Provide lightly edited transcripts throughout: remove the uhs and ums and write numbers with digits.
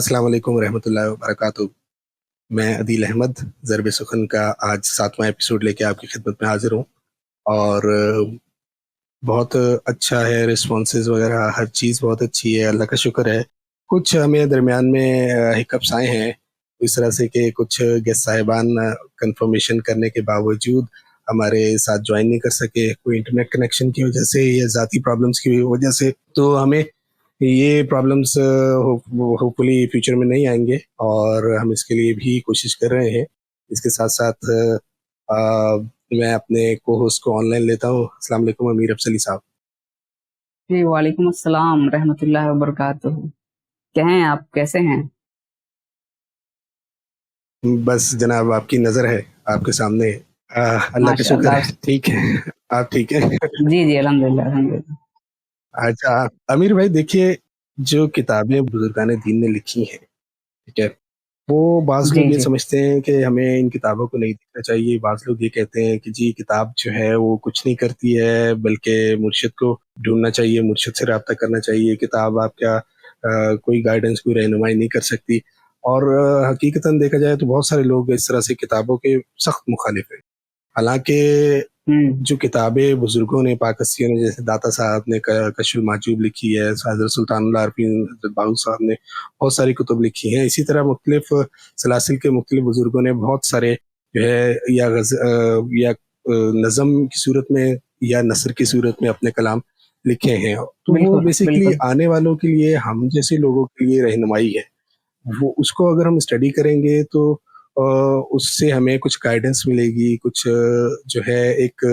अस्सलाम वालेकुम रहमत ला वबरकातुहू। मैं अदील अहमद ज़रब सुखन का आज 7वां एपिसोड लेके आपकी खिदमत में हाजिर हूँ। और बहुत अच्छा है, रिस्पॉन्सेज वगैरह हर चीज़ बहुत अच्छी है, अल्लाह का शुक्र है। कुछ हमें दरमियान में हिकअप्स आए हैं इस तरह से कि कुछ गेस्ट साहिबान कंफर्मेशन करने के बावजूद हमारे साथ ज्वाइन नहीं कर सके, कोई इंटरनेट कनेक्शन की वजह से या ज़ाती प्रॉब्लम्स की वजह से। तो हमें ये प्रॉब्लम्स होपफुली फ्यूचर में नहीं आएंगे और हम इसके लिए भी कोशिश कर रहे हैं। इसके साथ साथ मैं अपने को होस्ट को ऑनलाइन लेता हूँ। अस्सलाम वालेकुम अमीर अफसली साहब। जी वालेकुम अस्सलाम रहमतुल्लाहि व बरकातुहू। क्या हैं आप, कैसे हैं? बस जनाब आपकी नज़र है, आपके सामने है। अल्लाह का शुक्र माशाअल्लाह। है, ठीक है। आप ठीक है? जी जी अल्हम्दुलिल्लाह अल्हम्दुलिल्लाह। अच्छा अमीर भाई, देखिए जो किताबें बुजुर्गान दीन ने लिखी हैं, ठीक है, वो बाज़ जी लोग ये जी समझते हैं कि हमें इन किताबों को नहीं देखना चाहिए। बाज़ लोग ये कहते हैं कि जी किताब जो है वो कुछ नहीं करती है, बल्कि मुर्शिद को ढूँढना चाहिए, मुर्शिद से राब्ता करना चाहिए। किताब आपका कोई गाइडेंस, कोई रहनुमाई नहीं कर सकती। और हकीकतन देखा जाए तो बहुत सारे लोग इस तरह से किताबों के सख्त मुखालिफ हैं। हालाँकि हम्म जो किताबें बुजुर्गों ने, पाकस्तियों ने, जैसे दाता साहब ने कशफुल महजूब लिखी है, हज़रत सुल्तानुल आरिफ़ीन हज़रत बाहू साहब ने बहुत सारी कुतुब लिखी हैं। इसी तरह मुख्तलिफ सलासिल के मुख्तलिफ बुजुर्गों ने बहुत सारे जो है या नज़म की सूरत में या नसर की सूरत में अपने कलाम लिखे हैं। तो वो बिल्कुल बेसिकली बिल्कुल। आने वालों के लिए, हम जैसे लोगों के लिए रहनुमाई है। वो उसको अगर हम स्टडी करेंगे तो उससे हमें कुछ गाइडेंस मिलेगी, कुछ जो है एक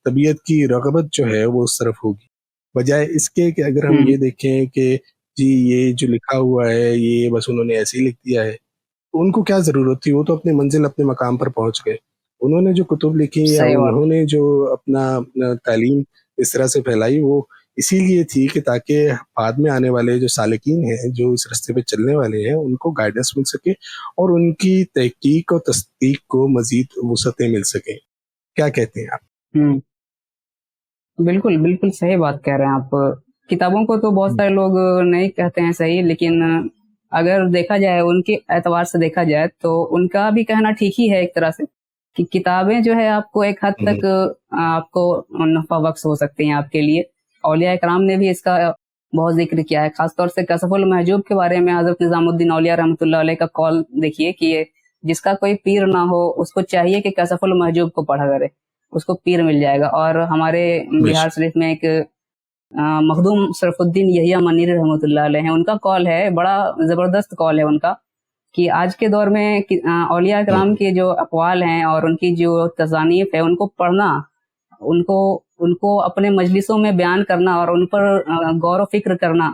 तबीयत की रग़बत जो है वो उस तरफ होगी। बजाय इसके कि अगर हम हम्म ये देखें कि जी ये जो लिखा हुआ है ये बस उन्होंने ऐसे ही लिख दिया है, तो उनको क्या ज़रूरत थी? वो तो अपनी मंज़िल, अपने मकाम पर पहुँच गए। उन्होंने जो कुतुब लिखी या सही बात। उन्होंने जो अपना तालीम इस तरह से फैलाई, वो इसीलिए थी कि ताकि बाद में आने वाले जो सालिकीन हैं, जो इस रास्ते पे चलने वाले हैं, उनको गाइडेंस मिल सके और उनकी तहकीक और तस्दीक को मज़ीद वुसअतें मिल सकें। क्या कहते हैं आप? हम्म बिल्कुल बिल्कुल सही बात कह रहे हैं आप। किताबों को तो बहुत हुँ, सारे लोग नहीं कहते हैं सही, लेकिन अगर देखा जाए उनके एतबार से देखा जाए तो उनका भी कहना ठीक ही है एक तरह से, कि किताबें जो है आपको एक हद हुँ, तक आपको नफा बख्श हो सकती हैं आपके लिए। औलिया इकराम ने भी इसका बहुत जिक्र किया है, खासतौर से कशफुल महजूब के बारे में हजरत निजामुद्दीन औलिया रहमतुल्लाह अलैह का कॉल देखिए कि ये जिसका कोई पीर ना हो उसको चाहिए कि कशफुल महजूब को पढ़ा करे, उसको पीर मिल जाएगा। और हमारे बिहार बेशक, शरीफ में एक मखदूम शरफुद्दीन यहिया मनीर रहमतुल्लाह अलैह हैं, उनका कॉल है, बड़ा जबरदस्त कॉल है उनका, कि आज के दौर में औलिया हुँ, कराम हुँ, के जो अक़वाल हैं और उनकी जो तज़ानीफ़ है उनको पढ़ना, उनको उनको अपने मजलिसों में बयान करना और उन पर गौर व फिक्र करना,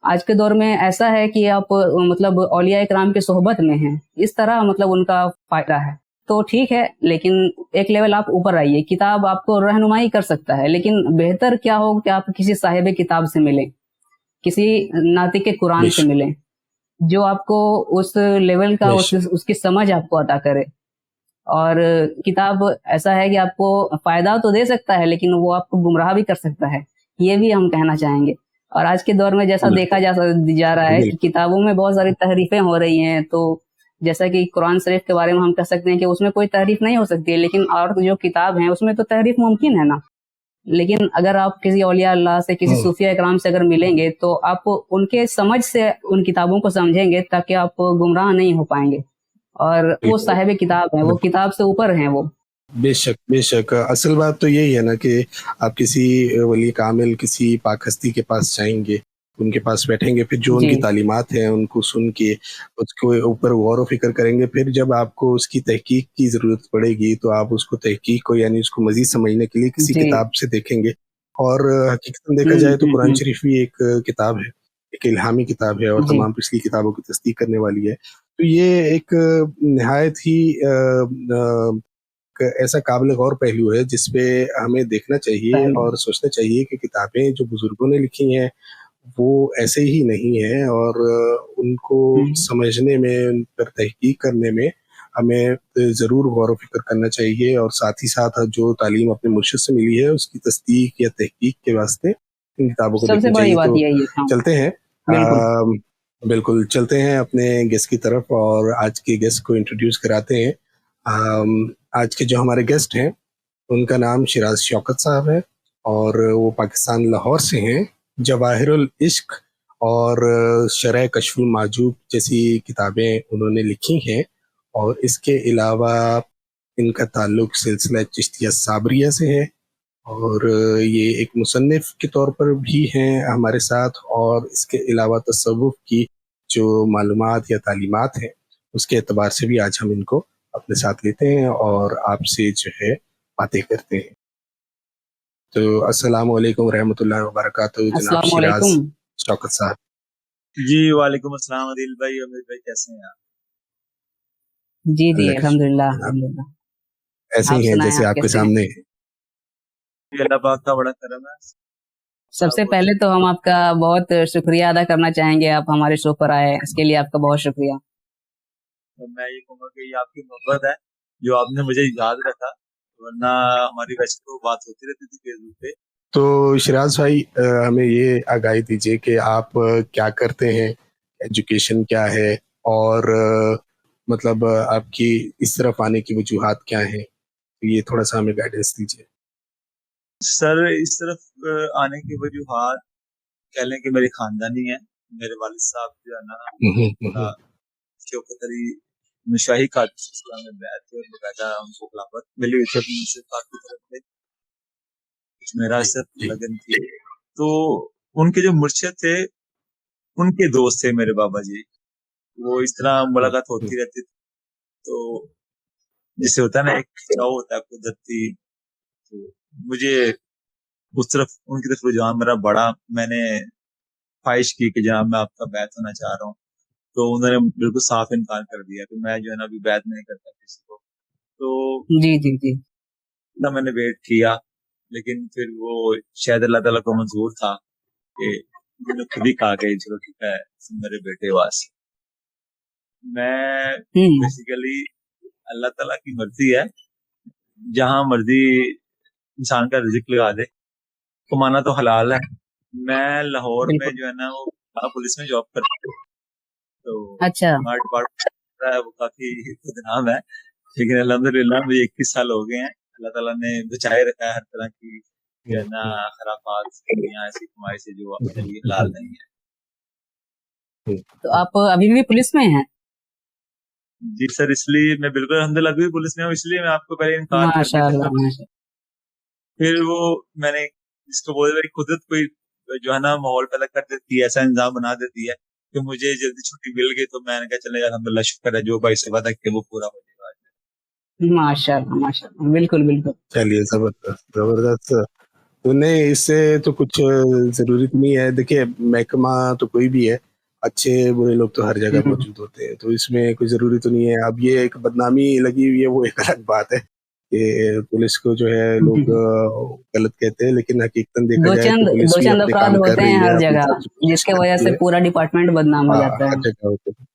आज के दौर में ऐसा है कि आप मतलब औलिया इकराम की सोहबत में हैं, इस तरह मतलब उनका फायदा है। तो ठीक है, लेकिन एक लेवल आप ऊपर आइए। किताब आपको रहनुमाई कर सकता है, लेकिन बेहतर क्या हो कि आप किसी साहिब किताब से मिलें, किसी नातिक कुरान से बेशक, मिलें, जो आपको उस लेवल का बेशक, उसकी समझ आपको अता करे। और किताब ऐसा है कि आपको फायदा तो दे सकता है, लेकिन वो आपको गुमराह भी कर सकता है, ये भी हम कहना चाहेंगे। और आज के दौर में जैसा देखा बिल्कुल, जा रहा है कि बिल्कुल, किताबों में बहुत सारी तहरीफें हो रही हैं, तो जैसा कि कुरान शरीफ के बारे में हम कह सकते हैं कि उसमें कोई तहरीफ नहीं हो सकती है, लेकिन और जो किताब है उसमें तो तहरीफ मुमकिन है ना। लेकिन अगर आप किसी औलिया अल्लाह से, किसी हुँ, सूफिया इकराम से अगर मिलेंगे तो आप उनके समझ से उन किताबों को समझेंगे, ताकि आप गुमराह नहीं हो पाएंगे। और वो बिल्कुल, साहिब किताब है, वो बिल्कुल। किताब से ऊपर हैं वो। बेशक, बेशक। असल बात तो यही है ना कि आप किसी वली कामिल, किसी पाक हस्ती के पास जाएँगे, उनके पास बैठेंगे, फिर जो जी उनकी तालीमात हैं, उनको सुन के उसके ऊपर गौर व फ़िक्र करेंगे। फिर जब आपको उसकी तहकीक की ज़रूरत पड़ेगी, तो आप उसको तहकीक को, यानी उसको मज़ीद समझने के लिए किसी जी। किताब से देखेंगे। और हकीकतन देखा जाए तो कुरान हम्म। शरीफ भी एक किताब है, एक इल्हामी किताब है और जी तमाम पिछली किताबों की तस्दीक करने वाली है। तो ये एक निहायत ही ऐसा काबिल गौर पहलू है जिस पे हमें देखना चाहिए पहलू। और सोचना चाहिए कि किताबें जो बुजुर्गों ने लिखी हैं वो ऐसे ही नहीं है, और उनको हम्म समझने में, उन पर तहकीक करने में हमें ज़रूर गौर व फिक्र करना चाहिए। और साथ ही साथ जो तालीम अपने मुर्शिद से मिली है उसकी तस्दीक या तहकीक के वास्ते इन किताबों को सबसे देखनी बड़ी चाहिए। बात तो यही है। हाँ चलते हैं। बिल्कुल। बिल्कुल, चलते हैं अपने गेस्ट की तरफ और आज के गेस्ट को इंट्रोड्यूस कराते हैं। आज के जो हमारे गेस्ट हैं उनका नाम शिराज शौकत साहब है और वो पाकिस्तान लाहौर से हैं। जवाहिरुल इश्क और शरह कशफुल माजूब जैसी किताबें उन्होंने लिखी हैं और इसके अलावा इनका ताल्लुक सिलसिला चिश्तिया साबरिया से है और ये एक मुसन्निफ के तौर पर भी हैं हमारे साथ और इसके अलावा तसव्वुफ की जो मालूमात या तालीमात हैं उसके एतबार से भी आज हम इनको अपने साथ लेते हैं और आपसे जो है बातें करते हैं। तो अस्सलाम वालेकुम रहमतुल्लाहि व बरकातहू जनाब अस्सलाम शिराज वालेकुम। शौकत साहब। जी वालेकुम अस्सलाम आदिल भाई, अमीर भाई, कैसे हैं आप? जी जी अल्लाह का अल्हम्दुलिल्लाह शुक्र, अल्हम्दुलिल्लाह। ऐसे आप ही हैं सुनाएं, जैसे आप आपके कैसे हैं? सामने। ये अल्लाह पाक का बड़ा करम है। सबसे आप पहले तो हम आपका बहुत शुक्रिया अदा करना चाहेंगे, आप हमारे शो पर आए, इसके लिए आपका बहुत शुक्रिया। तो मैं ये कहूँगा कि ये आपकी मोहब्बत है जो आपने मुझे याद रखा, वरना हमारी वैसे तो बात होती रहती थी फेसबुक पे। तो शिराज भाई हमें ये आगाही दीजिए कि आप क्या करते हैं, एजुकेशन क्या है और मतलब आपकी इस तरफ आने की वजूहात क्या हैं, तो ये थोड़ा सा हमें गाइडेंस दीजिए। सर, इस तरफ आने की वजूहात कह लें कि मेरे खानदानी है। मेरे वालिद साहब जो है ना शौकत अली शाही खातून सिलसिला में बैत थे और बकायदा उनको खिलाफत मिली हुई थी अपनी मुनसिफात की तरफ से, कुछ मेरा सिर्फ लगन थी। तो उनके जो मुर्शिद थे उनके दोस्त थे मेरे बाबा जी, वो इस तरह मुलाकात होती रहती थी। तो जैसे होता है ना, एक खिंचाव होता है कुदरती, तो मुझे उस तरफ उनकी तरफ रुझान मेरा बड़ा। मैंने ख्वाहिश की कि जनाब मैं आपका बैत होना चाह रहा हूँ, तो उन्होंने बिल्कुल साफ इनकार कर दिया कि मैं जो है ना अभी बैत नहीं करता किसी को। तो जी जी जी। ना मैंने वेट किया, लेकिन फिर वो शायद अल्लाह ताला को मंजूर था कि उन्होंने खुद ही कहा कि चलो ठीक है, मेरे बेटे वास। मैं बेसिकली अल्लाह ताला की मर्जी है, जहां मर्जी इंसान का रिजिक लगा दे, कमाना तो हलाल है। मैं लाहौर में बिल्कुल। जो है ना वो पुलिस में जॉब करता हूँ, तो अच्छा। हमारा डिपार्टमेंट है वो काफी बदनाम है, लेकिन अल्हम्दुलिल्लाह मुझे 21 साल हो गए हैं। अल्लाह ताला ने बचाए रखा है हर तरह की जो है ना खराफात से या ऐसी कमाई से जो अपने लिए हलाल नहीं है। तो आप अभी भी पुलिस में हैं? जी सर, इसलिए मैं बिल्कुल अल्हम्दुलिल्लाह अभी भी पुलिस में हूँ, इसलिए मैं आपको पहले इनकार कर दिया था। माशाअल्लाह माशाअल्लाह। फिर वो मैंने जिसको बोल रही कुदरत कोई जो है ना माहौल पैदा कर देती है, ऐसा इंतजाम बना देती है कि मुझे जल्दी छुट्टी मिल गई, तो मैंने कहा चले अल्हम्दुलिल्लाह शुक्र है, जो भाई से वादा किया वो पूरा हो जाएगा। माशाअल्लाह माशाअल्लाह, बिल्कुल बिल्कुल। चलिए, जबरदस्त जबरदस्त। तो नहीं, इससे तो कुछ जरूरी तो नहीं है। देखिए, महकमा तो कोई भी है, अच्छे बुरे लोग तो हर जगह मौजूद होते हैं, तो इसमें कोई जरूरी तो नहीं है। अब ये एक बदनामी लगी हुई है, वो एक अलग बात है कि पुलिस को जो है लोग गलत कहते हैं, लेकिन हकीकतन देखा दो जाए तो चंद पुलिस दो भी चंद अपने अफराद काम कर होते रही हैं है, हर अपनी जगह, तरफ से कोशिश जिसके वजह करती से है। पूरा डिपार्टमेंट बदनाम हो हाँ, जाता हर है। जगह होते हैं।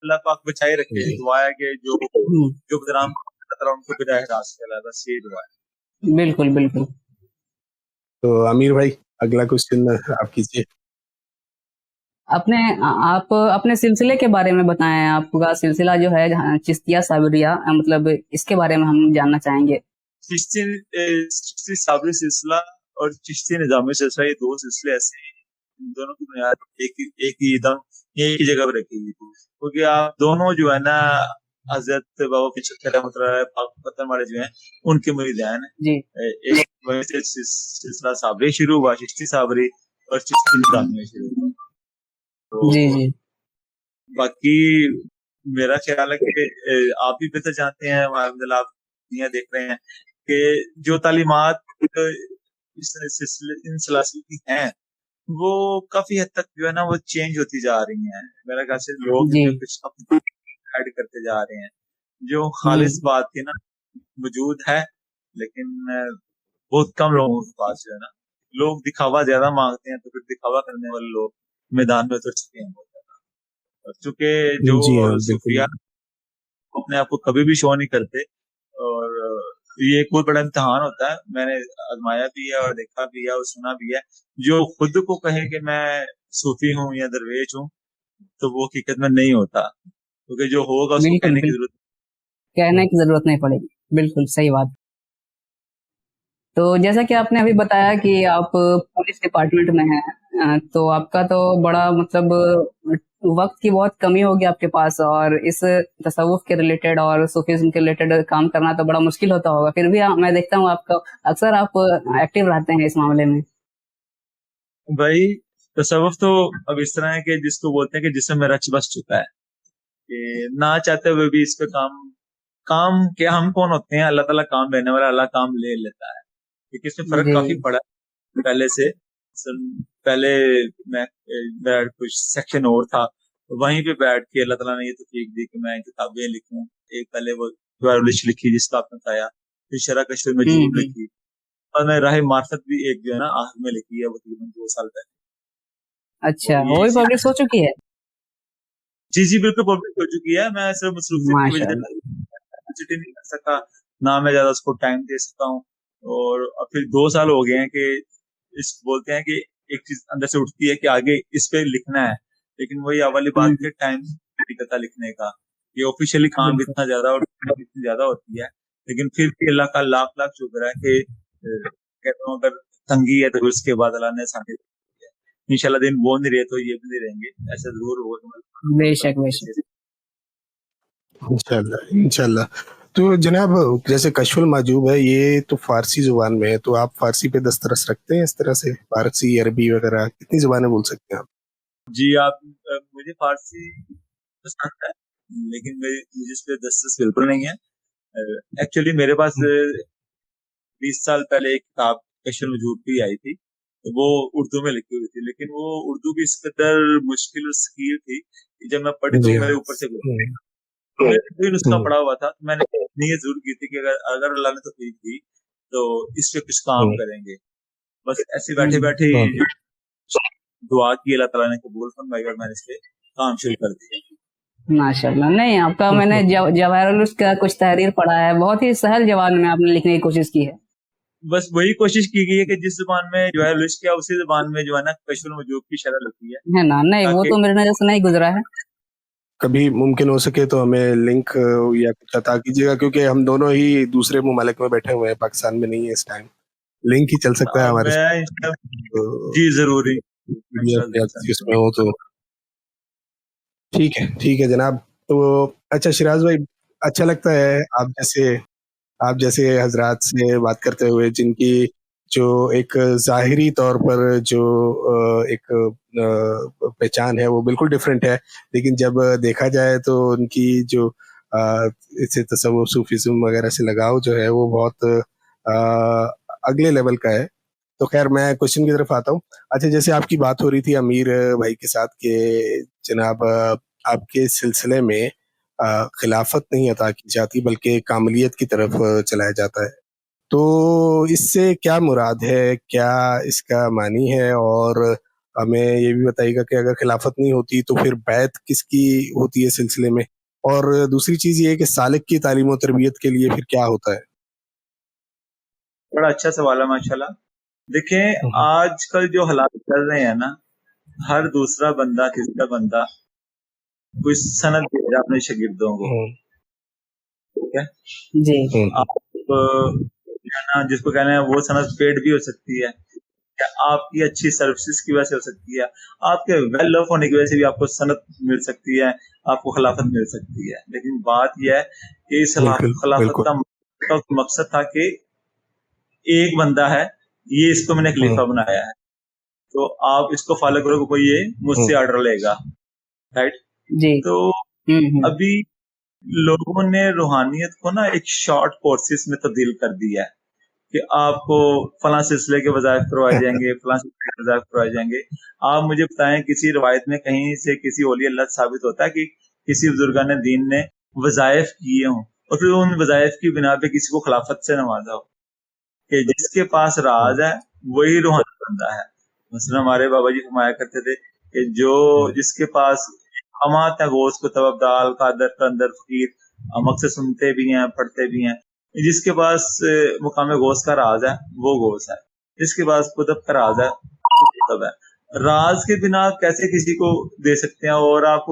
अल्लाह पाक बचाए रखे। दुआ है कि जो जो बदनाम खतरा उनको बजाय रास चला, बस ये दुआ है। बिल्कुल बिल्कुल। तो आमिर भाई, अगला क्वेश्चन आप कीजिए। आप अपने सिलसिले के बारे में बताएं, आपका सिलसिला जो है चिश्तिया साबरिया, मतलब इसके बारे में हम जानना चाहेंगे। चिश्ती साबरी सिलसिला और चिश्ती निजामी सिलसिला, ये दो सिलसिले ऐसे हैं, इन दोनों की बुनियाद एक ही जगह पर रखी हुई थी, क्योंकि आप दोनों जो है ना हजरत बाबा पिछहत्तर पतन वाले जो हैं उनके मुरीदान हैं। जी एक वहीं से सिलसिला साबरी शुरू हुआ, चिश्ती साबरी, और चिश्ती निजामी में शुरू हुआ। जी तो जी बाकी मेरा ख्याल है कि आप भी बेहतर जानते हैं, अल्हम्दुलिल्लाह आप दुनिया देख रहे हैं कि जो तालीमात इस इन सलासिल की हैं वो काफी हद तक जो है ना वो चेंज होती जा रही हैं। मेरा ख्याल से लोग जी। इनमें कुछ ऐड करते जा रहे हैं। जो खालिस बात थी ना मौजूद है, लेकिन बहुत कम लोगों के पास जो है ना, लोग दिखावा ज्यादा मांगते हैं, तो फिर दिखावा करने वाले लोग मैदान में उतर चुके हैं बहुत ज्यादा। चूंकि जो जी हाँ, बिल्कुल। सूफिया अपने आप को कभी भी शो नहीं करते, और ये एक बहुत बड़ा इम्तिहान होता है। मैंने आजमाया भी है और देखा भी है और सुना भी है। जो खुद को कहे कि मैं सूफी हूँ या दरवेश हूँ, تو وہ حقیقت میں نہیں ہوتا, کیونکہ جو ہوگا اس کو بالکل کہنے کی बिल्कुल ضرورت कहने की जरूरत नहीं पड़ेगी. बिल्कुल सही बात. तो जैसा कि आपने अभी बताया कि आप पुलिस डिपार्टमेंट में हैं, तो आपका तो बड़ा मतलब वक्त की बहुत कमी होगी आपके पास, और इस तसव्वुफ के रिलेटेड और सूफीज्म के रिलेटेड काम करना तो बड़ा मुश्किल होता होगा. फिर भी मैं देखता हूँ आपका अक्सर आप एक्टिव रहते हैं इस मामले में. भाई. तसव्वुफ तो अब इस तरह है कि जिसको बोलते हैं कि जिसमें में रच बस चुका है, कि ना चाहते हुए भी इस पे काम क्या, हम कौन होते हैं, अल्लाह ताला काम लेने वाला, अल्लाह काम ले लेता है. क्योंकि इसमें फर्क काफी जी पड़ा है पहले से. पहले मेरा कुछ सेक्शन और था, वहीं पे बैठ के अल्लाह ताला ने ये तौफीक दी कि मैं किताबें लिखूं. एक पहले वो जवाहिरुल इश्क लिखी जिसका आपने बताया, फिर शरह कश्फ मजूब लिखी, और मैं राह मार्फत भी एक जो है ना आखिर में लिखी है, वो तकरीबन 2 साल पहले. अच्छा, और ये वो भी इसी पब्लिश हो चुकी है. जी बिल्कुल पब्लिक हो चुकी है. मैं सिर्फ मसरूफियत की वजह माशाल्लाह. से विजिट नहीं कर सका, ना मैं ज्यादा उसको टाइम दे सकता हूँ. और अब फिर 2 साल हो गए हैं कि इस बोलते हैं कि एक चीज अंदर से उठती है कि आगे इस पे लिखना है, लेकिन वही वाली बात के टाइम नहीं करता लिखने का. ये ऑफिशियली काम बिल्कुल कितना ज्यादा और कितनी ज्यादा होती है, लेकिन फिर भी अल्लाह का लाख लाख शुक्र है कि कहता हूँ अगर तंगी है तो उसके बाद अल्लाह ने साथ इंशाल्लाह दिन वो नहीं रहे तो ये भी नहीं रहेंगे, ऐसा जरूर होगा. बेशक बेशक. इंशाल्लाह इंशाल्लाह. तो जनाब, जैसे कश्फुल माजूब है, ये तो फारसी जुबान में है, तो आप फारसी पे दस्तरस रखते हैं इस तरह से? फारसी, अरबी वगैरह कितनी जुबानें बोल सकते हैं आप? जी आप मुझे फारसी पसंद है, लेकिन मुझे इस पे दस्तरस बिल्कुल नहीं है. एक्चुअली मेरे पास 20 साल पहले एक किताब कश्फुल मजूब भी आई थी, तो वो उर्दू में लिखी हुई थी, लेकिन वो उर्दू भी इस कदर मुश्किल और सकील थी कि जब मैं पढ़ी तो जी मेरे हाँ. ऊपर से तो मेरे भी नुस्खा पड़ा हुआ था. तो मैंने नीयत जरूर की थी कि अगर अल्लाह ने तौफीक दी तो इस पे कुछ काम करेंगे. बस ऐसे बैठे बैठे दुआ की, अल्लाह ताला ने कबूल फरमाई और मैंने इस पे काम शुरू कर दिया. माशाल्लाह. नहीं, आपका मैंने जवाहिरुल इश्क का कुछ तहरीर पढ़ा है, बहुत ही सहल जवान में आपने लिखने की कोशिश की है. बस वही कोशिश की गई है कि जिस जुबान में जो है इश्क है उसी जुबान में जो है ना कश्फुल मजूब की शरह लिखी है ना. नहीं, वो ताकि तो मेरे नजर से नहीं गुजरा है. कभी मुमकिन हो सके तो हमें लिंक या कुछ अता कीजिएगा, क्योंकि हम दोनों ही दूसरे मुमालिक में बैठे हुए हैं, पाकिस्तान में नहीं है इस टाइम. लिंक ही चल सकता है हमारे साथ. मैं तो जी जरूरी इसमें हो तो ठीक है जनाब. तो अच्छा शिराज भाई, अच्छा लगता है आप जैसे हजरात से बात करते हुए, जिनकी जो एक ज़ाहिरी तौर पर जो एक पहचान है वो बिल्कुल डिफरेंट है, लेकिन जब देखा जाए तो उनकी जो इसे तसव्वुफ सूफीज़्म वगैरह से लगाव जो है वो बहुत अगले लेवल का है. तो खैर मैं क्वेश्चन की तरफ आता हूँ. अच्छा, जैसे आपकी बात हो रही थी अमीर भाई के साथ कि जनाब आपके सिलसिले में खिलाफत नहीं अता की जाती बल्कि कामलियत की तरफ चलाया जाता है, तो इससे क्या मुराद है, क्या इसका मानी है? और हमें ये भी बताइएगा कि अगर खिलाफत नहीं होती तो फिर बैत किसकी होती है सिलसिले में? और दूसरी चीज ये है कि सालिक की तालीम और तरबियत के लिए फिर क्या होता है? बड़ा अच्छा सवाल है माशाल्लाह. देखें आजकल जो हालात चल रहे हैं ना, हर दूसरा बंदा तीसरा बंदा कोई सनद दे रहा अपने शागिर्दों को, ठीक है. जी आप ना जिसको कहना है वो सनद पेड भी हो सकती है, या आपकी अच्छी सर्विसेज की वजह से हो सकती है, आपके वेल ऑफ होने की वजह से भी आपको सनद मिल सकती है, आपको खिलाफत मिल सकती है. लेकिन बात यह है कि इस खिलाफत का मकसद था कि एक बंदा है, ये इसको मैंने खलीफा बनाया है, तो आप इसको फॉलो करोगे, कोई ये मुझसे ऑर्डर लेगा, राइट. जी. तो अभी लोगों ने रूहानियत को ना एक शॉर्ट कोर्सेस में तब्दील कर दिया है कि आपको फलां सिलसिले के वज़ाइफ करवाए जाएंगे, फलां सिलसिले के वज़ाइफ करवाए जाएंगे. आप मुझे बताएं किसी रवायत में कहीं से किसी औलिया अल्लाह साबित होता है कि किसी बुजुर्गान दीन ने वज़ाइफ किए हों और फिर उन वज़ाइफ की बिना पे किसी को खिलाफत से नवाजा हो? कि जिसके पास राज है वही रूहानी बंदा है. मसलन हमारे बाबा जी फरमाया करते थे कि जो जिसके पास अमात है वो उसको तवब्दाल कादर कंदर फकीर अमक से सुनते भी हैं पढ़ते भी हैं. जिसके पास मुकाम गौस का राज है वो गौस है, जिसके पास कुतब का राज है वो कुतब है. راز کے بنا آپ کیسے کسی کو دے سکتے ہیں؟ اور آپ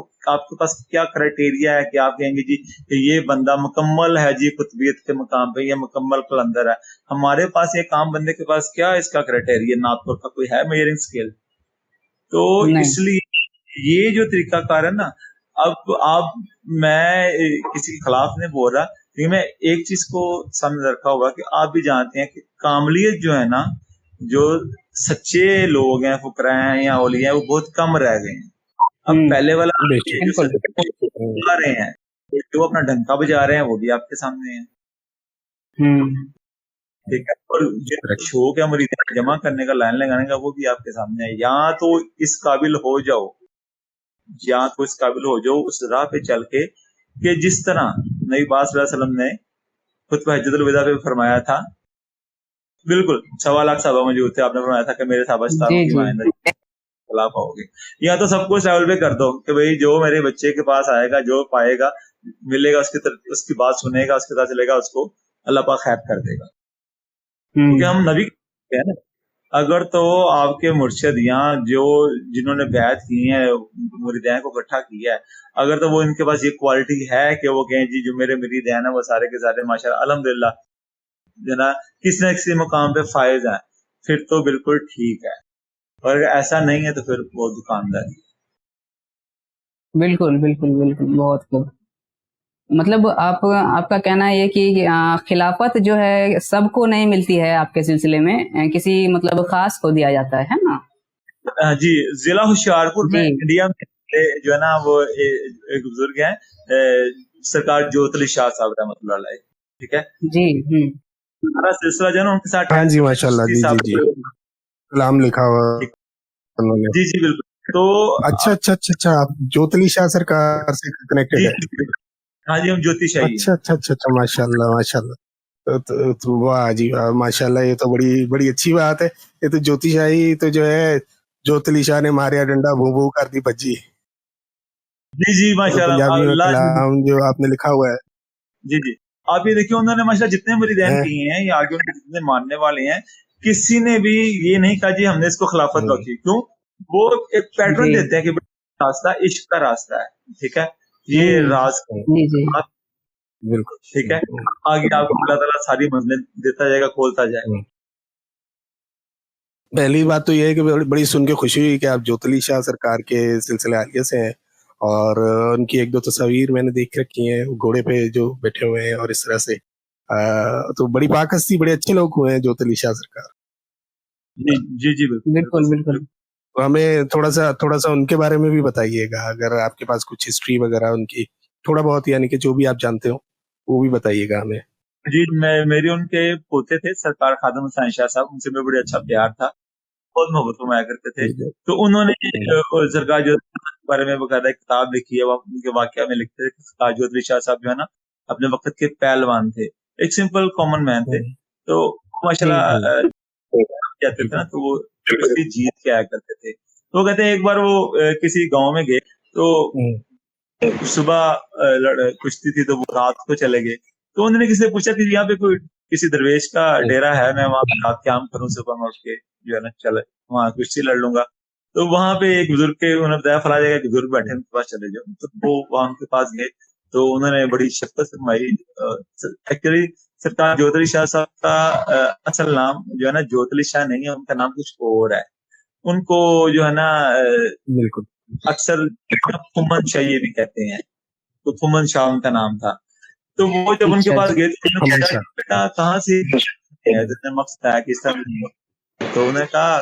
کے پاس کیا کرائٹیریا ہے کہ آپ کہیں گے جی کہ یہ بندہ مکمل ہے جی قطبیت کے مقام پہ، یہ مکمل قلندر ہے؟ ہمارے پاس ایک عام بندے کے پاس کیا اس کا کرائٹیریا ناپ کا کوئی ہے میجرنگ اسکیل؟ تو اس لیے یہ جو طریقہ کار ہے نا، اب آپ میں کسی کے خلاف نہیں بول رہا، لیکن میں ایک چیز کو سامنے رکھا ہوگا کہ آپ بھی جانتے ہیں کہ کاملیت جو ہے نا، جو سچے لوگ ہیں، فقراء ہیں یا اولیاء ہیں، وہ بہت کم رہ گئے ہیں. اب پہلے والا جو سچے بجا رہے ہیں، جو اپنا ڈنکا بجا رہے ہیں، وہ بھی آپ کے سامنے ہیں. ٹھیک ہے، اور جو شوق ہے مرید جمع کرنے کا، لائن لگانے کا، وہ بھی آپ کے سامنے ہے. یا تو اس قابل ہو جاؤ، اس راہ پہ چل کے کہ جس طرح نبی پاک صلی اللہ علیہ وسلم نے خطبہ حجۃ الوداع پہ فرمایا تھا، بالکل 1.25 لاکھ صحابہ موجود تھے، آپ نے فرمایا تھا کہ میرے صحابہ ستاروں کی مانند خلاف آؤ گے. یا تو سب کچھ لیول پہ کر دو کہ بھئی جو میرے بچے کے پاس آئے گا، جو پائے گا، ملے گا، اس کی بات سنے گا، اس کے ساتھ چلے گا، اس کو اللہ پاک خیر کر دے گا. کیونکہ ہم نبی ہیں نا. اگر تو آپ کے مرشد یا جنہوں نے بیعت کی ہیں، مریدین کو اکٹھا کیا ہے، اگر تو وہ ان کے پاس یہ کوالٹی ہے کہ وہ کہیں جی جو میرے مریدین ہیں وہ سارے کے سارے ماشاءاللہ الحمدللہ جو نا کسی نہ کسی مقام پہ فائز ہیں، پھر تو بالکل ٹھیک ہے. اور اگر ایسا نہیں ہے تو پھر وہ دکانداری. بالکل بالکل بالکل، بہت خوب. مطلب آپ کا کہنا ہے یہ کہ خلافت جو ہے سب کو نہیں ملتی ہے، آپ کے سلسلے میں کسی مطلب خاص کو دیا جاتا ہے نا؟ جی، ضلع ہوشیارپور میں انڈیا میں جو ہے نا وہ ایک بزرگ ہیں سرکار جوت علی شاہ صاحب رحمۃ اللہ علیہ. ٹھیک ہے جی. ہمارا سلسلہ جو ہے نا ان کے ساتھ، ہاں جی ماشاءاللہ، جی جی جی کلام لکھا ہوا انہوں نے. جی جی بالکل. تو اچھا آپ جوت علی شاہ سرکار سے کنیکٹڈ ہے؟ ہاں جی، ہم جوتی شاہی. اچھا ماشاءاللہ تو واہ جی واہ، ماشاءاللہ، یہ تو بڑی اچھی بات ہے. یہ تو جوتی شاہی تو جو ہے جوت علی شاہ نے ماریا ڈنڈا بھو بھو کر دی بجی. جی ماشاءاللہ، پنجابی میں کلام جو آپ نے لکھا ہوا ہے. جی آپ یہ دیکھیے، انہوں نے ماشاءاللہ جتنے مریدین کیے ہیں یا آگے جتنے ماننے والے ہیں، کسی نے بھی یہ نہیں کہا جی ہم نے اس کو خلافت رکھی. کیوں؟ وہ ایک پیٹرن دیتے ہیں کہ راستہ عشق کا راستہ ہے. ٹھیک ہے، یہ راز بالکل ٹھیک ہے. آگے آپ کو اللہ تعالیٰ ساری منزلیں دیتا جائے گا، کھولتا جائے گا. پہلی بات تو یہ ہے کہ بڑی سن کے خوشی ہوئی کہ آپ جوت علی شاہ سرکار کے سلسلے عالیہ سے ہیں، اور ان کی 1-2 تصاویر میں نے دیکھ رکھی ہیں، گھوڑے پہ جو بیٹھے ہوئے ہیں اور اس طرح سے. تو بڑی پاک ہستی، بڑے اچھے لوگ ہوئے ہیں جوت علی شاہ سرکار. جی بالکل. تو ہمیں تھوڑا سا ان کے بارے میں بھی بتائیے گا، اگر آپ کے پاس کچھ ہسٹری وغیرہ ان کی تھوڑا بہت، یعنی کہ جو بھی آپ جانتے ہو وہ بھی بتائیے گا ہمیں. جی، میری ان کے پوتے تھے سرکار خادم حسین شاہ صاحب، ان سے میں بڑے اچھا پیار تھا، بہت محبت فرمایا کرتے تھے. تو انہوں نے سرکار جو بارے میں باقاعدہ ایک کتاب لکھی ہے، ان کے واقعہ میں لکھتے تھے کہ سرکار جو علی شاہ صاحب جو ہے نا اپنے وقت کے پہلوان تھے، ایک سمپل کامن مین تھے. تو ماشاءاللہ کہتے تھے نا، تو وہ جیت کے آیا کرتے تھے. تو وہ کہتے ہیں ایک بار وہ کسی گاؤں میں گئے، تو صبح کشتی تھی تو وہ رات کو چلے گئے. تو انہوں نے کسی سے پوچھا کہ یہاں پہ کوئی کسی درویش کا ڈیرا ہے، میں وہاں رات قیام کروں، صبح میں اٹھ کے جو ہے نا چلے وہاں کشتی لڑ لوں گا. تو وہاں پہ ایک بزرگ کے انہوں نے بتایا فلاں جگہ ایک بزرگ بیٹھے ان کے پاس چلے جاؤ. تو وہ وہاں ان کے پاس گئے، تو انہوں نے بڑی شفقت فرمائی. ایکچولی سرکار جوت علی شاہ صاحب کا اصل نام جو ہے نا جوت علی شاہ نہیں ہے، ان کا نام کچھ اور ہے. ان کو جو ہے نا بالکل اکثر فمن شاہ یہ بھی کہتے ہیں، تو فمن شاہ ان کا نام تھا. تو وہ جب ان کے پاس گئے تھے، بیٹا کہاں سے مقصد ہے کس طرح؟ تو انہوں نے کہا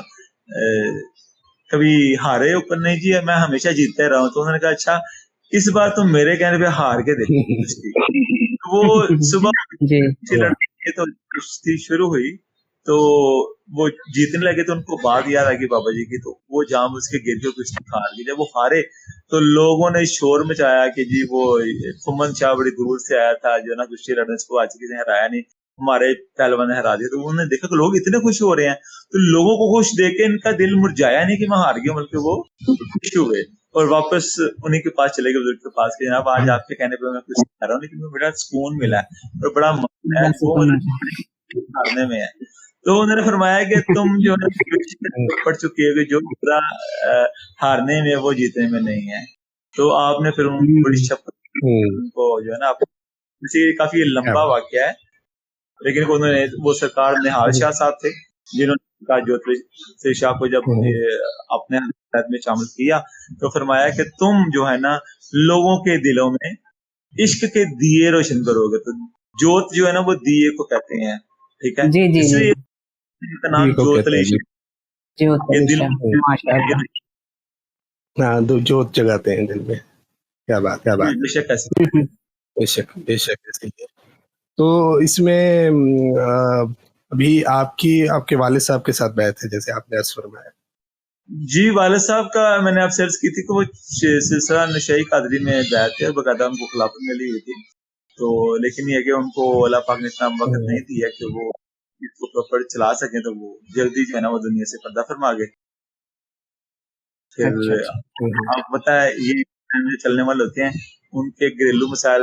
کبھی ہارے اوپر نہیں جی، میں ہمیشہ جیتتے رہا ہوں. تو انہوں نے کہا اچھا اس بار تم میرے کہنے پہ ہار کے دیکھو. وہ صبح تو کشتی شروع ہوئی، تو وہ جیتنے لگے، تو ان کو بات یاد آ گئی بابا جی کی. تو وہ جام اس کے گر کے کشتی ہار گئی. جب وہ ہارے تو لوگوں نے شور مچایا کہ جی وہ فمن شاہ بڑی دور سے آیا تھا جو نا کشتی لڑنے، اس کو آج کسی نے ہرایا نہیں، ہمارے پہلوان نے ہرا دیا. تو انہوں نے دیکھا کہ لوگ اتنے خوش ہو رہے ہیں، تو لوگوں کو خوش دیکھ کے ان کا دل مرجایا نہیں کہ میں ہار گیا، بلکہ وہ خوش ہوئے اور واپس انہیں کے پاس چلے گئے، بزرگ کے پاس کہ جناب آج آپ کے کہنے پہ میں کچھ کر رہا ہوں، لیکن مجھے بڑا سکون ملا ہے اور بڑا من ہے وہ ہارنے میں ہے. تو انہوں نے فرمایا کہ تم جو ہے پڑھ چکی ہو کہ جو برا ہارنے میں وہ جیتنے میں نہیں ہے. تو آپ نے پھر ان کو بڑی شفقت ان کو جو ہے نا کافی لمبا واقعہ ہے, لیکن انہوں نے وہ سرکار نہال شاہ صاحب تھے جنہوں نے کہا جوتری شاہ کو جب اپنے میں شامل کیا تو فرمایا کہ تم جو ہے نا لوگوں کے دلوں میں عشق کے دیے روشن کرو گے. تو جوت جو ہے نا وہ دیے کو کہتے ہیں, ٹھیک ہے, جی جی اس لیے ان کا نام جوتلی ہاں جوت جگاتے ہیں دل میں. کیا بات کیا بات, بے شک ایسے بے شک بے شک ایسے ہی ہے. تو اس میں ابھی آپ کے والد صاحب کے ساتھ بیعت ہے جیسے آپ نے عرض فرمایا. جی والد صاحب کا میں نے آپ سے عرض کی تھی کہ وہ سلسلہ نشائی قادری میں بیعت ہے, باقاعدہ ان کو خلافت ملی ہوئی تھی. تو لیکن یہ کہ ان کو اللہ پاک نے اتنا وقت نہیں دیا کہ وہ اس کو پراپر چلا سکیں, تو وہ جلدی جو ہے نا وہ دنیا سے پردہ فرما گئے. پھر آپ بتائیں یہ چلنے والے ہوتے ہیں, ان کے گھریلو مسائل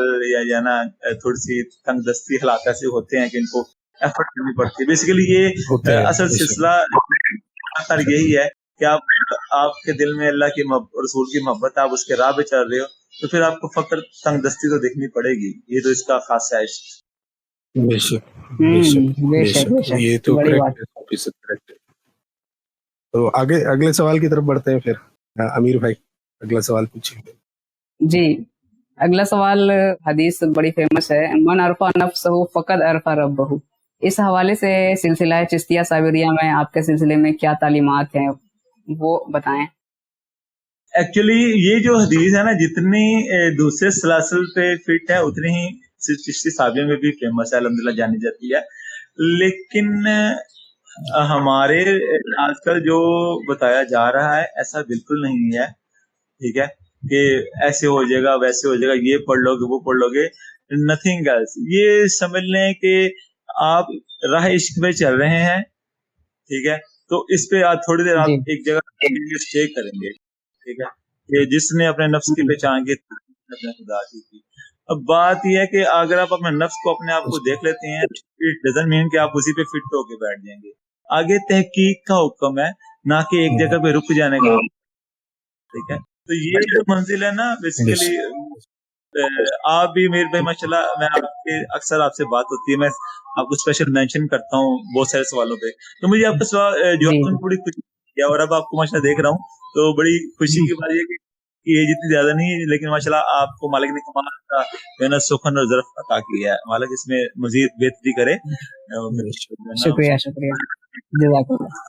یا نا تھوڑی سی تنگ دستی حالات ایسے ہوتے ہیں کہ ان کو ایفرٹ کرنی پڑتی ہے. بیسیکلی یہ اصل سلسلہ یہی ہے کہ آپ کے دل میں اللہ کی رسول کی محبت, آپ اس کے راہ پہ چل رہے ہو, تو پھر آپ کو فقر تنگ دستی تو دیکھنی پڑے گی. یہ تو اس کا خاص ہے. بے شک بے شک بے شک, یہ تو کریکٹ ہے. تو اگلے سوال کی طرف بڑھتے ہیں. پھر امیر بھائی اگلا سوال پوچھیں گے. جی اگلا سوال حدیث بڑی فیمس ہے, من عرفہ نفسہ فقد عرفہ ربہ. اس حوالے سے سلسلہ چشتیہ صابریہ میں آپ کے سلسلے میں کیا تعلیمات ہیں وہ بتائیں. ایکچولی یہ جو حدیث ہے نا جتنی دوسرے سلاسل پہ فٹ ہے اتنی ہی چشتی صابریہ میں بھی فیمس ہے, الحمدللہ جانی جاتی ہے. لیکن ہمارے آج کل جو بتایا جا رہا ہے ایسا بالکل نہیں ہے, ٹھیک ہے, کہ ایسے ہو جائے گا ویسے ہو جائے گا, یہ پڑھ لو گے وہ پڑھ لو گے, نتھنگ ایلس. یہ سمجھ لیں کہ آپ راہ عشق میں چل رہے ہیں, ٹھیک ہے, تو اس پہ تھوڑی دیر آپ ایک جگہ اسٹے کریں گے, ٹھیک ہے, کہ جس نے اپنے نفس کی پہچان کی اپنے خدا کی تھی. اب بات یہ ہے کہ اگر آپ اپنے نفس کو اپنے آپ کو دیکھ لیتے ہیں, اٹ ڈزنٹ مین کہ آپ اسی پہ فٹ ہو کے بیٹھ جائیں گے. آگے تحقیق کا حکم ہے, نہ کہ ایک جگہ پہ رک جانے کا, ٹھیک ہے. تو یہ جو منزل ہے نا بیسیکلی آپ بھی میرے بھائی ماشاء اللہ, میں آپ کے اکثر آپ سے بات ہوتی ہے, میں آپ کو اسپیشل مینشن کرتا ہوں بہت سارے سوالوں پہ, تو مجھے آپ کا سوال جواب بڑی خوشی ہے. اور اب آپ کو ماشاء اللہ دیکھ رہا ہوں تو بڑی خوشی کی بات یہ کہ یہ جتنی زیادہ نہیں ہے, لیکن ماشاء اللہ آپ کو مالک نے کمال کا جو ہے نا سخن اور ظرف عطا کیا ہے. مالک اس میں مزید بہتری کرے. شکریہ شکریہ, جزاک اللہ.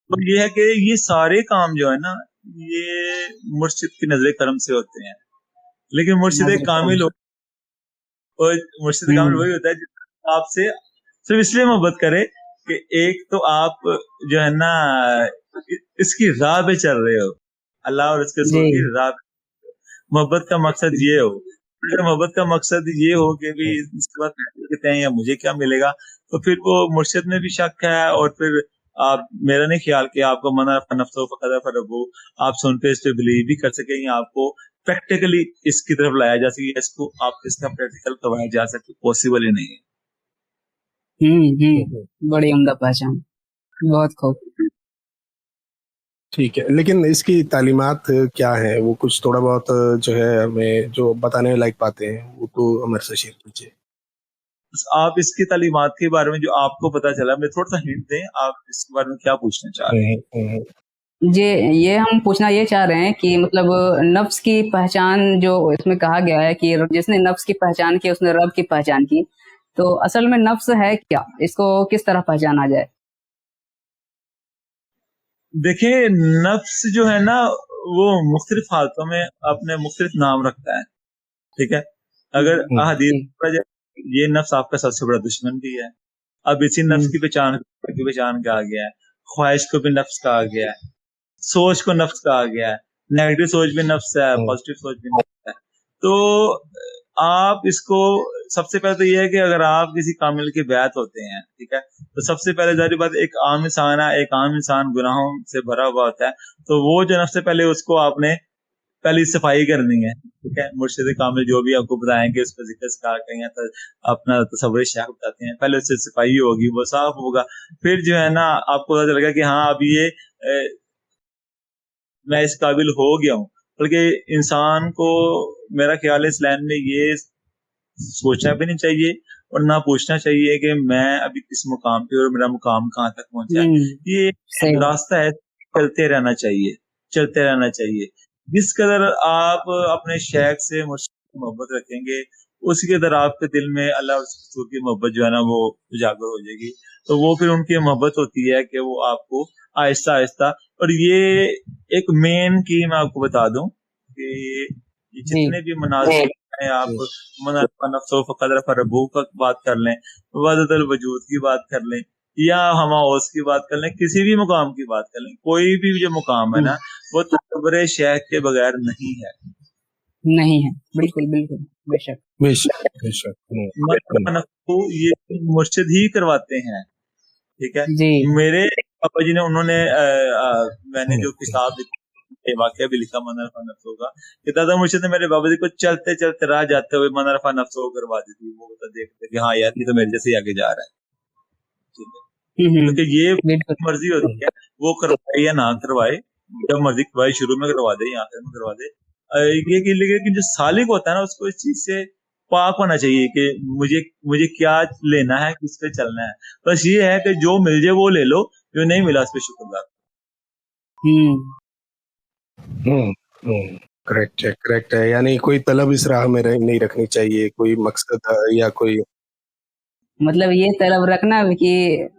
تو یہ ہے کہ یہ سارے کام جو ہے نا یہ مرشد کی نظر کرم سے ہوتے ہیں, لیکن مرشد کامل مرشد کامل وہی ہوتا ہے جو آپ سے صرف اس لیے محبت کرے کہ ایک تو آپ جو ہے نا اس کی راہ پہ چل رہے ہو, اللہ اور اس کے رسول کی راہ پہ. محبت کا مقصد یہ ہو, اگر محبت کا مقصد یہ ہو کہ بھی اس کے بعد کہتے ہیں یا مجھے کیا ملے گا, تو پھر وہ مرشد میں بھی شک ہے. اور پھر آپ میرا نہیں خیال کہ آپ کو منع نفس و فقد فربو آپ سن پہ اس پہ بلیو بھی کر سکیں, یا آپ کو پریکٹیکلی اس کی طرف لایا جا سکے, اس کو آپ اس کا پریکٹیکل کروایا جا سکے, پاسبل ہی نہیں ہے. بڑی عمدہ پہچان, بہت خوب. ٹھیک ہے, لیکن اس کی تعلیمات کیا ہیں, وہ کچھ تھوڑا بہت جو ہے ہمیں جو بتانے لائق پاتے ہیں وہ تو ہمارے سے شیئر کیجیے. آپ اس کی تعلیمات کے بارے میں جو آپ کو پتا چلا, میں تھوڑا سا ہنٹ دیں, آپ اس کے بارے میں کیا پوچھنا چاہ رہے ہیں. جی یہ ہم پوچھنا یہ چاہ رہے ہیں کہ مطلب نفس کی پہچان جو اس میں کہا گیا ہے کہ جس نے نفس کی پہچان کی اس نے رب کی پہچان کی, تو اصل میں نفس ہے کیا, اس کو کس طرح پہچانا جائے؟ دیکھیں نفس جو ہے نا وہ مختلف حالتوں میں اپنے مختلف نام رکھتا ہے, ٹھیک ہے. اگر حدیث یہ نفس آپ کا سب سے بڑا دشمن بھی ہے. اب اسی نفس کی پہچان کہا گیا ہے, خواہش کو بھی نفس کہا گیا ہے, سوچ کو نفس کہا گیا ہے, نیگیٹو سوچ بھی نفس ہے, پازیٹیو سوچ بھی نفس ہے. تو آپ اس کو سب سے پہلے تو یہ ہے کہ اگر آپ کسی کامل کے بیعت ہوتے ہیں, ٹھیک ہے, تو سب سے پہلے ظاہر بات ایک عام انسان ہے, ایک عام انسان گناہوں سے بھرا ہوا ہوتا ہے, تو وہ جو نفس سے پہلے اس کو آپ نے पहले सफाई करनी है, ठीक है। मुर्शिद कामिल जो भी आपको बताएंगे उस पर जिक्र सिखा कहीं तो अपना तसव्वुर शेख बताते हैं, पहले उससे सफाई होगी, वो साफ होगा, फिर जो है ना आपको पता चलेगा कि हाँ अब ये मैं इस काबिल हो गया हूँ। बल्कि इंसान को मेरा ख्याल है इस लाइन में ये सोचना भी नहीं चाहिए और ना पूछना चाहिए कि मैं अभी किस मुकाम पे और मेरा मुकाम कहाँ तक पहुंचा है। ये रास्ता है, चलते रहना चाहिए, चलते रहना चाहिए। जिस कदर आप अपने शेख से मोहब्बत रखेंगे उसी कदर आपके दिल में अल्लाह और रसूल की मोहब्बत जो है ना वो उजागर हो जाएगी। तो वो फिर उनकी मोहब्बत होती है कि वो आपको आहिस्ता आहिस्ता, और ये एक मेन की मैं आपको बता दूं कि ये जितने भी मनाज़िर हैं, आप मनाफ़ा नफ्सो फ़क़द रफ़ा रब्बुहु का बात कर लें, वहदतुल वजूद की बात कर लें, या हमाओस की बात कर लें, किसी भी मुकाम की बात कर लें, कोई भी जो मुकाम है ना वो तकब्बुर शेख के बगैर नहीं है, नहीं है। बिल्कुल बिल्कुल, बेशक बेशक बेशक। ये मुर्शिद ही करवाते हैं, ठीक है जी। मेरे पापा जी ने उन्होंने मैंने जो किताब लिखी, वाकया भी लिखा मनरफा नफ्सो का, कि दादा मुर्शिद ने मेरे बाबा जी को चलते चलते राह जाते हुए मनरफा नफ्सो करवा दी थी। वो तो देखते कि हाँ यार ये तो मेरे जैसे ही आगे जा रहा है, ठीक है। क्योंकि ये मर्जी होती है वो करवाए या ना करवाए, जब मर्जी करवाए, शुरू में करवा दे या आखिर में करवा दे। ये लेकिन जो सालिक होता है ना उसको इस चीज से पाक होना चाहिए कि मुझे क्या लेना है, किस पे चलना है। बस ये है कि जो मिल जाए वो ले लो, जो नहीं मिला उस पे शुक्रगुजार। करेक्ट है। यानी कोई तलब इस राह में नहीं रखनी चाहिए, कोई मकसद या कोई मतलब ये तलब रखना कि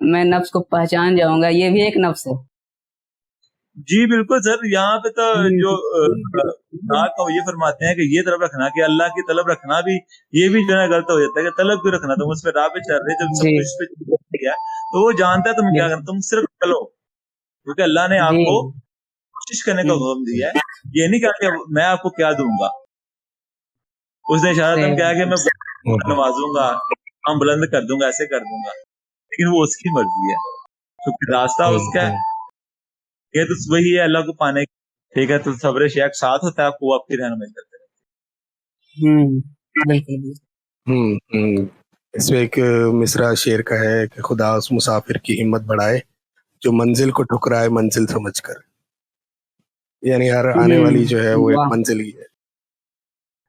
मैं नफ्स को पहचान जाऊंगा, ये भी एक नफ्स है। जी बिल्कुल सर, यहाँ पे तो जो ये फरमाते हैं कि ये तलब रखना कि अल्लाह की तलब रखना भी, ये भी जो है गलत हो जाता है कि तलब क्यों रखना, तुम उस पे राह पे चल रहे, जब सब कुछ पे गया तो वो जानता है तुम क्या करना, तुम सिर्फ चलो, क्योंकि अल्लाह ने आपको कोशिश करने का हुक्म दिया है। ये नहीं कहा कि मैं आपको क्या दूंगा, उसने इशारा तुम क्या कि मैं नवाजूंगा, हम बुलंद कर दूंगा, ऐसे कर दूंगा, लेकिन वो उसकी मर्जी है, तो रास्ता उसका है, ये तो वही है अल्लाह को पाने, ठीक है। तो सब्र शेख साथ होता है, आपको आपकी रहनुमाई करते बिल्कुल। इसमें एक मिसरा शेर का है कि खुदा उस मुसाफिर की हिम्मत बढ़ाए जो मंजिल को ठुकराए मंजिल समझकर। यानी हर आने वाली जो है वो एक मंजिल ही है।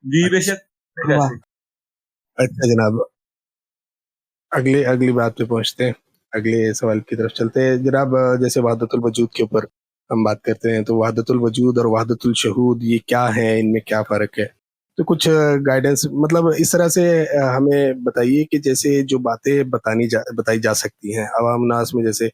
जी बेशक। अच्छा जनाब, अगली बात पे पहुंचते हैं, अगले सवाल की तरफ चलते हैं जनाब। जैसे वहदतुल वजूद के ऊपर हम बात करते हैं, तो वहदतुल वजूद और वहदतुल शहूद ये क्या है, इनमें क्या फ़र्क है? तो कुछ गाइडेंस मतलब इस तरह से हमें बताइए कि जैसे जो बातें बताई जा सकती हैं अवाम नास में, जैसे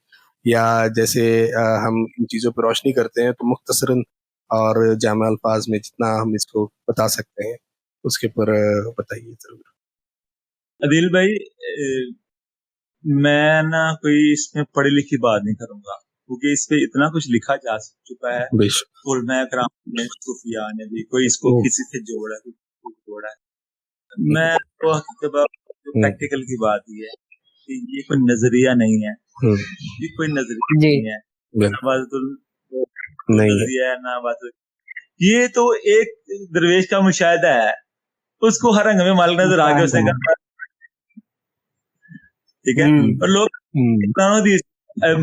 हम इन चीज़ों पर रोशनी करते हैं, तो मुख्तसरन और जामे अल्फाज में जितना हम इसको बता सकते हैं उसके ऊपर बताइए जरूर। अदिल भाई, मैं ना कोई इसमें पढ़ी लिखी बात नहीं करूंगा, क्योंकि इस पे इतना कुछ लिखा जा चुका है, उलमा कराम ने, सूफिया ने भी, कोई इसको किसी से जोड़ा है, जोड़ा है। मैं तो प्रैक्टिकल की बात ही है कि ये कोई नजरिया नहीं है, ये कोई नजरिया नहीं है, नजरिया है ना बात, ये तो एक दरवेश का मुशाहिदा है, उसको हर रंग में माल नजर आ गया उसने कहा, ठीक है। और लोग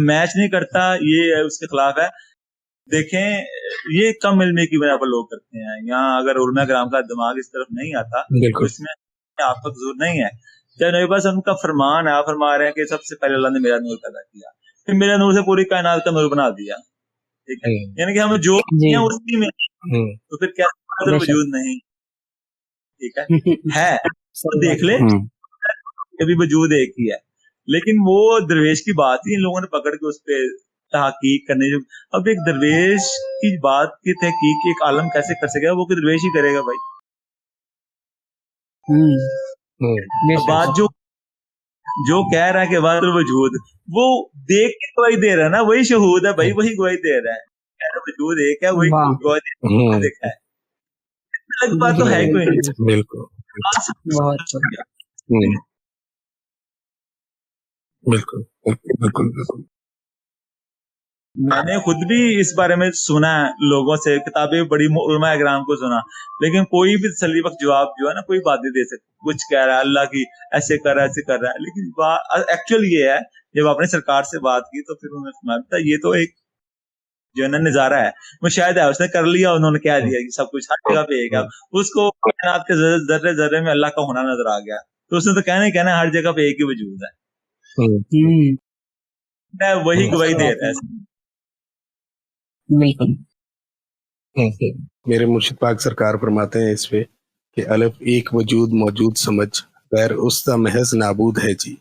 मैच नहीं करता, ये उसके खिलाफ है। देखें ये कम इल्मी की वजह पर लोग करते हैं, यहाँ अगर उलमा कराम का दिमाग इस तरफ नहीं आता तो इसमें आपका कसूर नहीं है। जब नबी पाक उनका फरमान है, आप फरमा रहे हैं कि सबसे पहले अल्लाह ने मेरा नूर पैदा किया, फिर मेरे नूर से पूरी कायनात का नूर बना दिया, ठीक है। यानी कि हमें जो है उसी में, तो फिर क्या वजूद नहीं, ठीक है तो देख ले कभी वजूद एक ही है, लेकिन वो दरवेश की बात ही इन लोगों ने पकड़ के उस पर तहकीक करने जो, अब एक दरवेश की बात की तहकीक एक आलम कैसे कर सकेगा, वो दरवेश ही करेगा भाई। बात जो कह रहा है कि वादुल वजूद, वो देख के गवाही दे रहा है ना, वही शहूद है भाई, वही गवाही दे रहा है, वजूद एक है, वही गवाही देखा है, अलग बात तो है कोई नहीं। बिल्कुल बिल्कुल बिल्कुल बिल्कुल। میں نے خود بھی اس بارے میں سنا ہے لوگوں سے, کتابیں بڑی علماء اکرام کو سنا, لیکن کوئی بھی تسلی بخش جواب جو ہے نا کوئی بات نہیں دے سکتا. کچھ کہہ رہا ہے اللہ کی ایسے کر رہا ہے ایسے کر رہا ہے, لیکن ایکچوئل یہ ہے جب آپ نے سرکار سے بات کی تو پھر انہوں نے سنا یہ تو ایک جو ہے نا نظارہ ہے, وہ شاید ہے اس نے کر لیا, انہوں نے کہہ دیا کہ سب کچھ ہر جگہ پہ ایک ہے, اس کو کائنات کے ذرے ذرے میں اللہ کا ہونا نظر آ گیا, تو اس نے تو کہنا ہی کہنا ہر جگہ پہ ایک ہی وجود ہے, وہی گواہی دے رہا ہے. بالکل. میرے مرشد پاک سرکار فرماتے ہیں اس پہ کہ الف ایک وجود موجود سمجھ, غیر اس کا محض نابود ہے جی.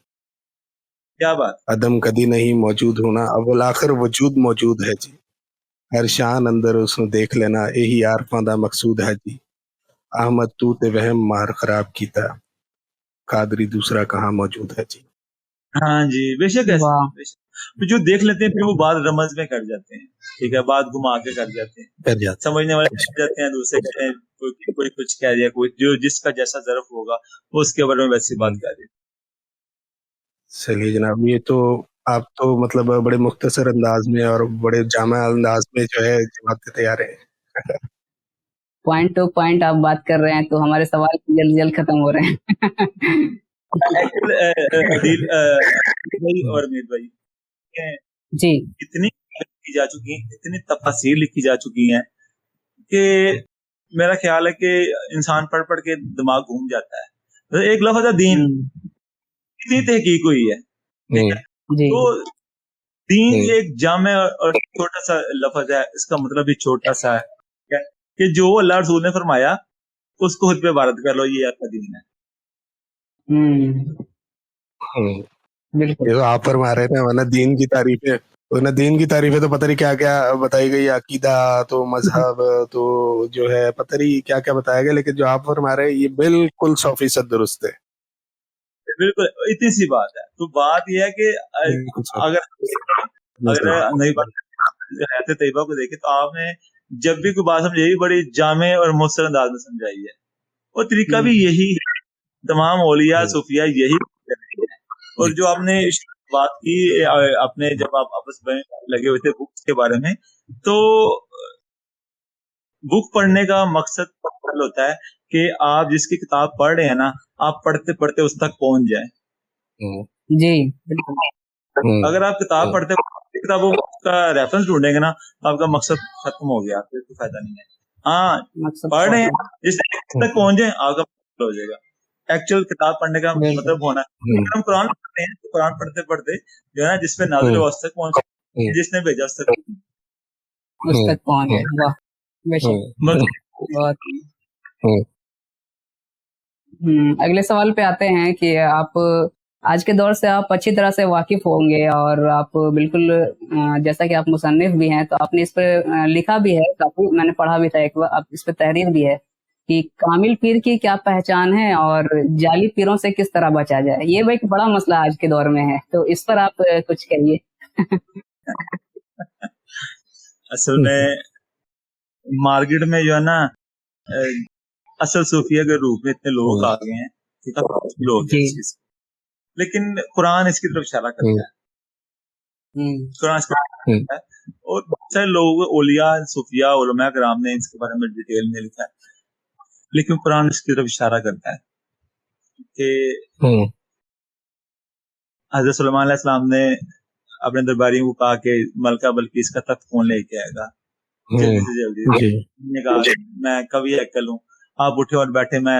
کیا بات, عدم کدی نہیں موجود ہونا, اول آخر وجود موجود ہے جی. ہر شان اندر اس نے دیکھ لینا, یہی عارفاں دا مقصود ہے جی. احمد تو تے وہم مار خراب کیتا, قادری دوسرا کہاں موجود ہے جی. ہاں جی بے شک ایسا, جو دیکھ لیتے ہیں پھر وہ بات رمز میں کر جاتے ہیں, ٹھیک ہے, بات گھما کے کر جاتے ہیں, سمجھنے والے کر جاتے ہیں, دوسرے کہتے ہیں کوئی کچھ کہہ دیا, کوئی جو جس کا جیسا ظرف ہوگا وہ اس کے بارے میں ویسی بات کہہ دے. چلیے جناب, یہ تو آپ تو مطلب بڑے مختصر انداز میں اور بڑے جامع انداز میں جو ہے جواب دیتے تیار ہیں. پوائنٹ ٹو پوائنٹ آپ بات کر رہے ہیں تو ہمارے سوال جلد جلد ختم ہو رہے ہیں. اور امیر بھائی جی اتنی لکھی جا چکی ہیں, اتنی تفاصیر لکھی جا چکی ہیں کہ میرا خیال ہے کہ انسان پڑھ پڑھ کے دماغ گھوم جاتا ہے. ایک لفظ ہے دین, اتنی تحقیق ہوئی ہے, تو دین ایک جامع اور چھوٹا سا لفظ ہے, اس کا مطلب بھی چھوٹا سا ہے کہ جو اللہ رسول نے فرمایا اس کو خود پہ عبارت کر لو, یہ آپ کا دین ہے. یہ تو آپ فرما رہے تھے, ورنہ دین کی تعریفیں تو پتہ نہیں کیا کیا بتائی گئی, عقیدہ تو مذہب تو جو ہے پتہ نہیں کیا کیا بتایا گیا, لیکن جو آپ فرما رہے ہیں یہ بالکل 100% درست ہے. بالکل اتنی سی بات ہے. تو بات یہ ہے کہ اگر نئی بات حیات طیبہ کو دیکھیں تو آپ نے جب بھی کوئی بات سمجھائی بڑی جامع اور مؤثر انداز میں سمجھائی ہے, اور طریقہ بھی یہی ہے, تمام اولیاء صوفیاء یہی ہے. اور جو آپ نے بات کی اپنے جب آپ آپس میں لگے ہوئے تھے بکس کے بارے میں, تو بک پڑھنے کا مقصد ہوتا ہے کہ آپ جس کی کتاب پڑھ رہے ہیں نا, آپ پڑھتے پڑھتے اس تک پہنچ جائیں. جی بالکل. اگر آپ کتاب پڑھتے کتابوں کا ریفرنس ڈھونڈیں گے نا تو آپ کا مقصد ختم ہو گیا, پھر کوئی فائدہ نہیں ہے. ہاں پڑھ رہے ہیں جس تک پہنچ جائیں آپ کا مقصد ہو جائے گا. ایکچوئل کتاب پڑھنے کا مطلب ہونا ہے. ہم قرآن پڑھتے ہیں تو قرآن پڑھتے پڑھتے جو ہے نا جس پہ نازل ہوا اس تک پہنچ, جس نے بھیجا اس تک پہنچ. اگلے سوال پہ آتے ہیں کہ آپ آج کے دور سے آپ اچھی طرح سے واقف ہوں گے, اور آپ بالکل جیسا کہ آپ مصنف بھی ہیں, تو آپ نے اس پہ لکھا بھی ہے کافی, میں نے پڑھا بھی تھا ایک بار, آپ اس پہ تحریر بھی ہے کہ کامل پیر کی کیا پہچان ہے اور جعلی پیروں سے کس طرح بچا جائے. یہ وہ ایک بڑا مسئلہ آج کے دور میں ہے, تو اس پر آپ کچھ کہیے. اصل میں مارکیٹ میں جو ہے نا اصل صوفیہ کے روپ میں اتنے لوگ آ گئے ہیں لوگ, لیکن قرآن اس کی طرف اشارہ کرتا ہے. قرآن اس کرتا ہے, اور بہت سارے لوگ اولیاء صوفیاء علماء کرام نے اس کے بارے میں ڈیٹیل میں لکھا ہے, لیکن قرآن اس کی طرف اشارہ کرتا ہے کہ حضرت سلیمان علیہ السلام نے اپنے درباریوں کو کہا کہ ملکہ بلقیس کا تخت کون لے کے آئے گا, جلدی سے جلدی. نے کہا میں کبھی عقل ہوں, آپ اٹھے اور بیٹھے, میں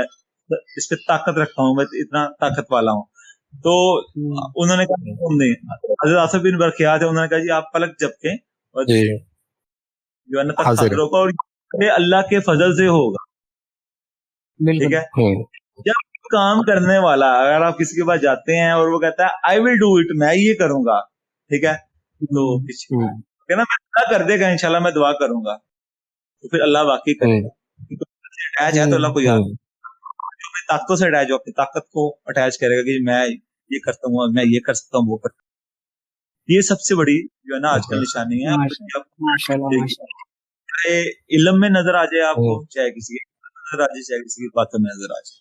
اس پہ طاقت رکھتا ہوں, میں اتنا طاقت والا ہوں. تو انہوں نے کہا تم نہیں. حضرت آصف بن برقیات ہے, انہوں نے کہا جی آپ پلک جھپکیں اور جو ہے نا تخت روکا, اور یہ اللہ کے فضل سے ہوگا. ٹھیک ہے, جب کام کرنے والا اگر آپ کسی کے پاس جاتے ہیں اور وہ کہتا ہے آئی ول ڈو اٹ, میں یہ کروں گا, ٹھیک ہے, تو نا میں کر دے گا انشاءاللہ, میں دعا کروں گا, تو پھر اللہ واقعی کرے گا. اٹیچ ہے تو اللہ کو یاد, جو اپنی طاقتوں سے اٹیچ ہو, اپنی طاقت کو اٹیچ کرے گا کہ میں یہ کرتا ہوں, میں یہ کر سکتا ہوں, وہ کرتا ہوں. یہ سب سے بڑی جو ہے نا آج کل نشانی ہے. چاہے علم میں نظر آ جائے آپ کو, چاہے کسی کی نظر آ جائے, چاہے کسی کی باتوں میں نظر آ جائے.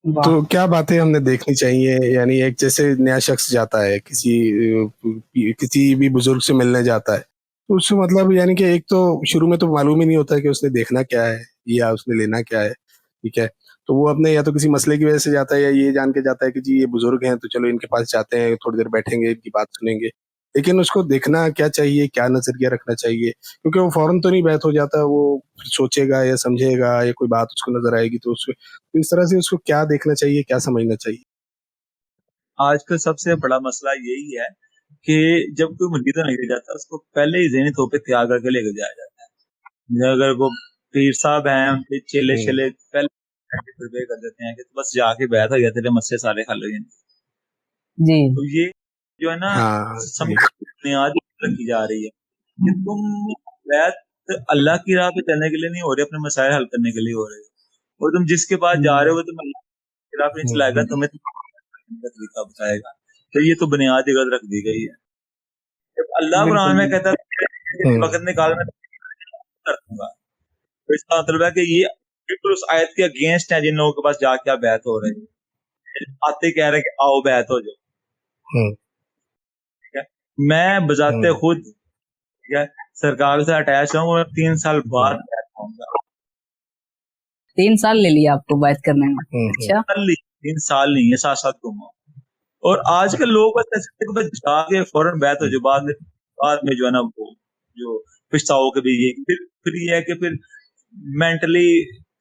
वाह तो क्या बातें हमने देखनी चाहिए, यानी एक जैसे नया शख्स जाता है किसी भी बुजुर्ग से मिलने जाता है, तो उसको मतलब यानी कि एक तो शुरू में तो मालूम ही नहीं होता कि उसने देखना क्या है या उसने लेना क्या है, ठीक है। तो वो अपने या तो किसी मसले की वजह से जाता है या ये जान के जाता है कि जी ये बुजुर्ग हैं तो चलो इनके पास जाते हैं, थोड़ी देर बैठेंगे, इनकी बात सुनेंगे। लेकिन उसको देखना क्या चाहिए, क्या नजरिया रखना चाहिए, क्योंकि वो फौरन तो नहीं बैठ हो जाता, वो फिर सोचेगा या समझेगा या कोई बात उसको नजर आएगी तो उसको, तो इस तरह से उसको क्या देखना चाहिए, क्या समझना चाहिए। आजकल सबसे बड़ा मसला यही है कि जब कोई मुरीद लेके जाता है उसको पहले ही ज़हनी तौर पे तैयार करके लेके जाया जाता है। अगर वो पीर साहब हैं उनके चेले हम्म, चेले पहले प्रिपेयर कर देते हैं कि तो बस जाके बैठ हो गया, तेरे मसले सारे हल हो जाएंगे। जी तो ये जो है ना हाँ समझ जी, बुनियाद रखी जा रही है कि तुम बैत अल्लाह की राह पे चलने के लिए नहीं हो रहे, अपने मसाइल हल करने के लिए हो रहे हो। और तुम जिसके पास जा रहे हो वो तुम अल्लाह की राह पे नहीं चलाएगा, तुम्हें का तरीका बताएगा। तो ये तो बुनियाद ही गलत रख दी गई है। जब अल्लाह कुरान बिल्कुल में कहता बिल्कुल है वक्त निकाल मैं कर दूंगा, तो इसका मतलब है कि ये बिल्कुल उस आयत के अगेंस्ट है जिन लोगों के पास जाके आप बैत हो रहे हैं, आते कह रहे हैं कि आओ बैत हो जाओ। हम्म, ठीक है, मैं बजाते हम्म, खुद ठीक है सरकार से अटैच हूँ, मैं 3 साल हम्म, बाद बैत होऊंगा। 3 साल ले लिया आपको बात करने में? हम्म, अच्छा। 3 साल नहीं है, 7 7 घूमा। और आजकल लोग बस ऐसे हैं कि बस जाके फौरन बैत हो जाओ, बाद में जो है ना वो जो पछताओ के भी ये फिर ये है कि फिर मेंटली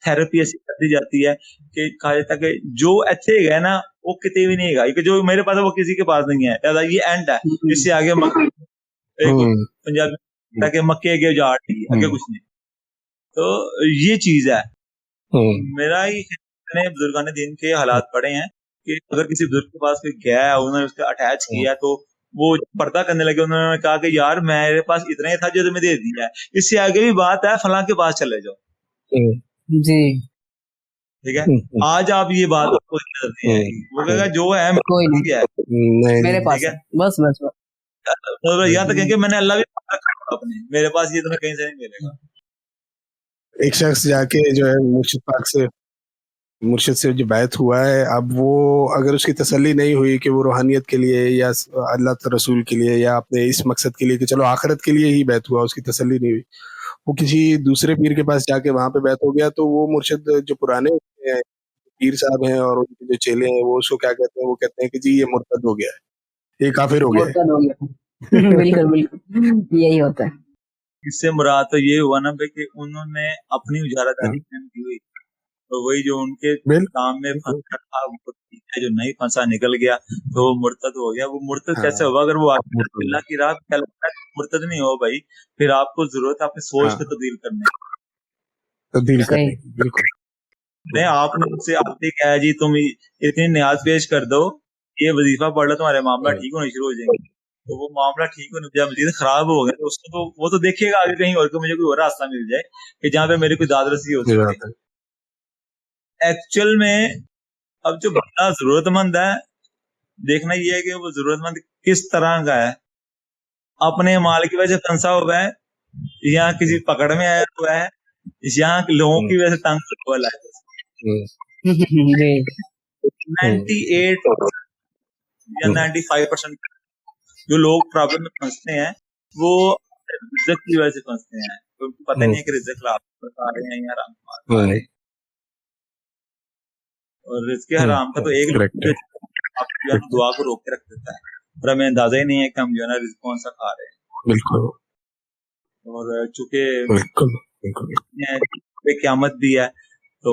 थेरेपी ऐसी कर दी जाती है कि कहा जाता है कि जो अच्छे गए ना वो कितने भी नहीं गए, कि जो मेरे पास है वो किसी के पास नहीं है, दादा ये एंड है। इससे आगे एक हम्म, पंजाबी कहता है कि मक्के के उजाड़ नहीं, आगे कुछ नहीं। तो ये चीज है। हम्म, मेरा ही मैंने बुजुर्गान दिन के हालात पड़े हैं कि अगर किसी बुजुर्ग के पास कोई गया है, उन्होंने उसका अटैच किया, तो वो पर्दा करने लगे, उन्होंने कहा कि यार मेरे पास इतना ही था जो तुम्हें दे दिया है, इससे आगे भी बात है, फलां के पास चले जाओ। जी ठीक है, आज आप ये बात आपको नजर नहीं आएगी, वो कहेगा जो है मेरे कोई पास नहीं, ही है। नहीं मेरे ठीक पास है, है, बस बस बस। तो यहाँ तक कहेंगे मैंने अल्लाह भी रखा है अपने, मेरे पास ये तुम्हें कहीं से नहीं मिलेगा। एक शख्स जाके जो है मुर्शिद से जो बैत हुआ है, अब वो अगर उसकी तसल्ली नहीं हुई कि वो रूहानियत के लिए या अल्लाह के रसूल के लिए या अपने इस मकसद के लिए कि चलो आखिरत के लिए ही बैत हुआ, उसकी तसल्ली नहीं हुई, वो किसी दूसरे पीर के पास जाके वहां पे बैत हो गया, तो वो मुर्शिद जो पुराने हैं, पीर साहब हैं और उनके जो चेले हैं, वो उसको क्या कहते हैं, वो कहते हैं कि जी ये मुर्तद हो गया है, ये काफिर हो गया मुर्तद हो गया। बिल्कुल बिल्कुल यही होता है। इससे मुराद तो ये हुआ ना भाई कि उन्होंने अपनी उजारादारी कायम की हुई, तो वही जो उनके काम में बिल्कुल, फंसा था वो ठीक है, जो नहीं फंसा निकल गया तो वो मुर्तद हो गया। वो मुर्तद कैसे हाँ, होगा अगर वो अल्लाह की राह पे चलता है, मुर्तद नहीं हो भाई। फिर आपको जरूरत है अपनी सोच हाँ, को तब्दील करने की। तब्दील सही। करने की, बिल्कुल। नहीं, आपने मुझसे आते क्या है जी, तुम इतनी न्याज पेश कर दो, ये वजीफा पढ़ लो, तुम्हारे मामला ठीक होने शुरू हो जाएंगे। तो वो मामला ठीक होने जब मजीद खराब हो गया तो उसको तो वो तो देखेगा आगे कहीं और को, मुझे कोई और रास्ता मिल जाए कि जहाँ पे मेरी कोई दाद रसी हो ये सके। बात है। एक्चुअल में अब जो बंदा जरूरतमंद है, देखना ये है कि वो जरूरतमंद किस तरह का है, अपने माल की वजह से फंसा हुआ है या किसी पकड़ में आया हुआ है या लोगों की वजह से तंग हुआ है। जी 98 या 95% जो लोग प्रॉब्लम में फंसते हैं वो रिजक की वजह से फंसते हैं, तो उनको पता नहीं है कि रिजक लाभ आ रहे हैं या हराम आ रहे हैं। और रिजक हराम का तो एक करेक्ट है, आप जो है ना दुआ को रोक के रख देता है, और हमें अंदाजा ही नहीं है कि हम जो है ना रिजक कौन सा खा रहे हैं। बिल्कुल और चूंकि बिल्कुल बिल्कुल। क़यामत भी है, तो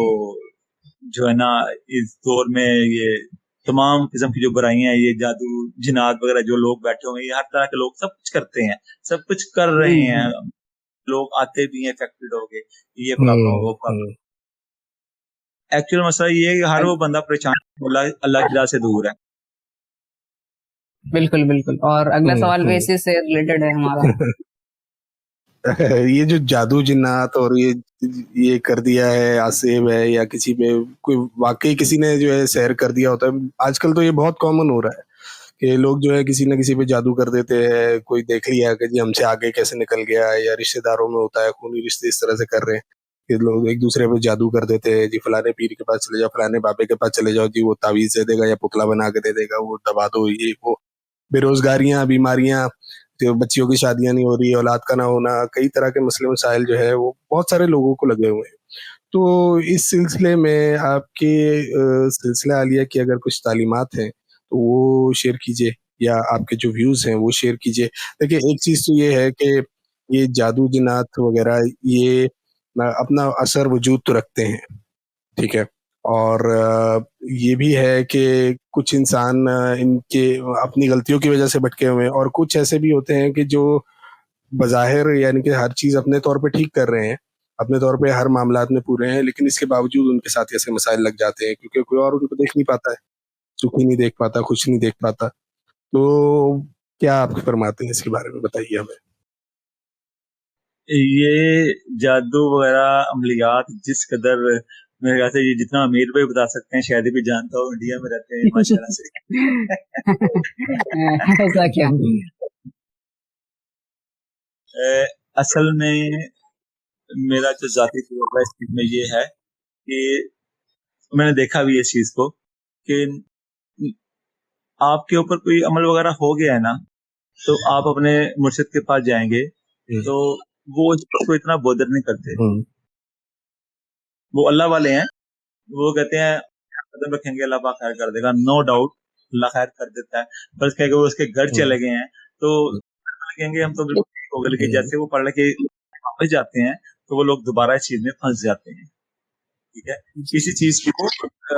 जो है ना इस दौर में ये तमाम किस्म की जो बुराइयां हैं, ये जादू जिनात वगैरह जो लोग बैठे हुए हैं, ये हर तरह के लोग सब कुछ करते हैं, सब कुछ कर रहे हैं। लोग आते भी हैं इफेक्टेड हो गए, ये प्रॉब्लम वो प्रॉब्लम। एक्चुअल मसला ये है कि हर वो बंदा परेशान अल्लाह की राह से दूर है। बिल्कुल बिल्कुल। और अगला सवाल भी इसी से रिलेटेड है हमारा। ये जो जादू जिन्नात और ये कर दिया है, आसेब है या किसी पे कोई वाकई किसी ने जो है सहर कर दिया होता है, आजकल तो ये बहुत कॉमन हो रहा है कि लोग जो है किसी न किसी पे जादू कर देते हैं, कोई देख लिया कि जी हमसे आगे कैसे निकल गया है, या रिश्तेदारों में होता है खूनी रिश्ते इस तरह से कर रहे हैं, कि लोग एक दूसरे पे जादू कर देते हैं, जी फलाने पीर के पास चले जाओ, फलाने बाबे के पास चले जाओ, जी वो तावीज दे देगा या पुतला बना के दे देगा, वो दबा दो, ये वो। बेरोजगारियां, बीमारियां, जो बच्चियों की शादियां नहीं हो रही, औलाद का ना होना, कई तरह के मसले मसाइल जो है वो बहुत सारे लोगों को लगे हुए हैं। तो इस सिलसिले में आपके सिलसिला आलिया की अगर कुछ तालीमात हैं तो वो शेयर कीजिए, या आपके जो व्यूज हैं वो शेयर कीजिए। देखिए, एक चीज तो ये है कि ये जादू जिन्नात वगैरह ये अपना असर वजूद तो रखते हैं, ठीक है, और ये भी है कि कुछ इंसान इनके अपनी गलतियों की वजह से भटके हुए हैं, और कुछ ऐसे भी होते हैं कि जो बज़ाहिर यानी कि हर चीज अपने तौर पे ठीक कर रहे हैं, अपने तौर पे हर मामलात में पूरे हैं, लेकिन इसके बावजूद उनके साथ ऐसे मसाइल लग जाते हैं क्योंकि कोई और उनको देख नहीं पाता है, सुखी नहीं देख पाता, खुश नहीं देख पाता। तो क्या आप फरमाते हैं इसके बारे में, बताइए हमें। ये जादू वगैरह अमलियात जिस कदर मेरे ख्याल से ये जितना अमीर भाई बता सकते हैं, शायद ही भी जानता हूँ, इंडिया में रहते हैं माशाल्लाह से। ऐसा क्या? असल में मेरा जो जाती तजुर्बा इस चीज में ये है कि मैंने देखा भी इस चीज को कि आपके ऊपर कोई अमल वगैरह हो गया है ना, तो आप अपने मुर्शिद के पास जाएंगे तो वो इसको इतना बोदर नहीं करते। वो अल्लाह वाले हैं, वो कहते हैं कदम रखेंगे अल्लाह पाक खैर कर देगा, नो डाउट अल्लाह खैर कर देता है। बस कहेंगे वो उसके घर चले गए हैं तो कहेंगे हम तो बिल्कुल ठीक हो गए, लेकिन जैसे वो पढ़ के वापस जाते हैं तो वो लोग दोबारा इस चीज में फंस जाते हैं। ठीक है, किसी चीज को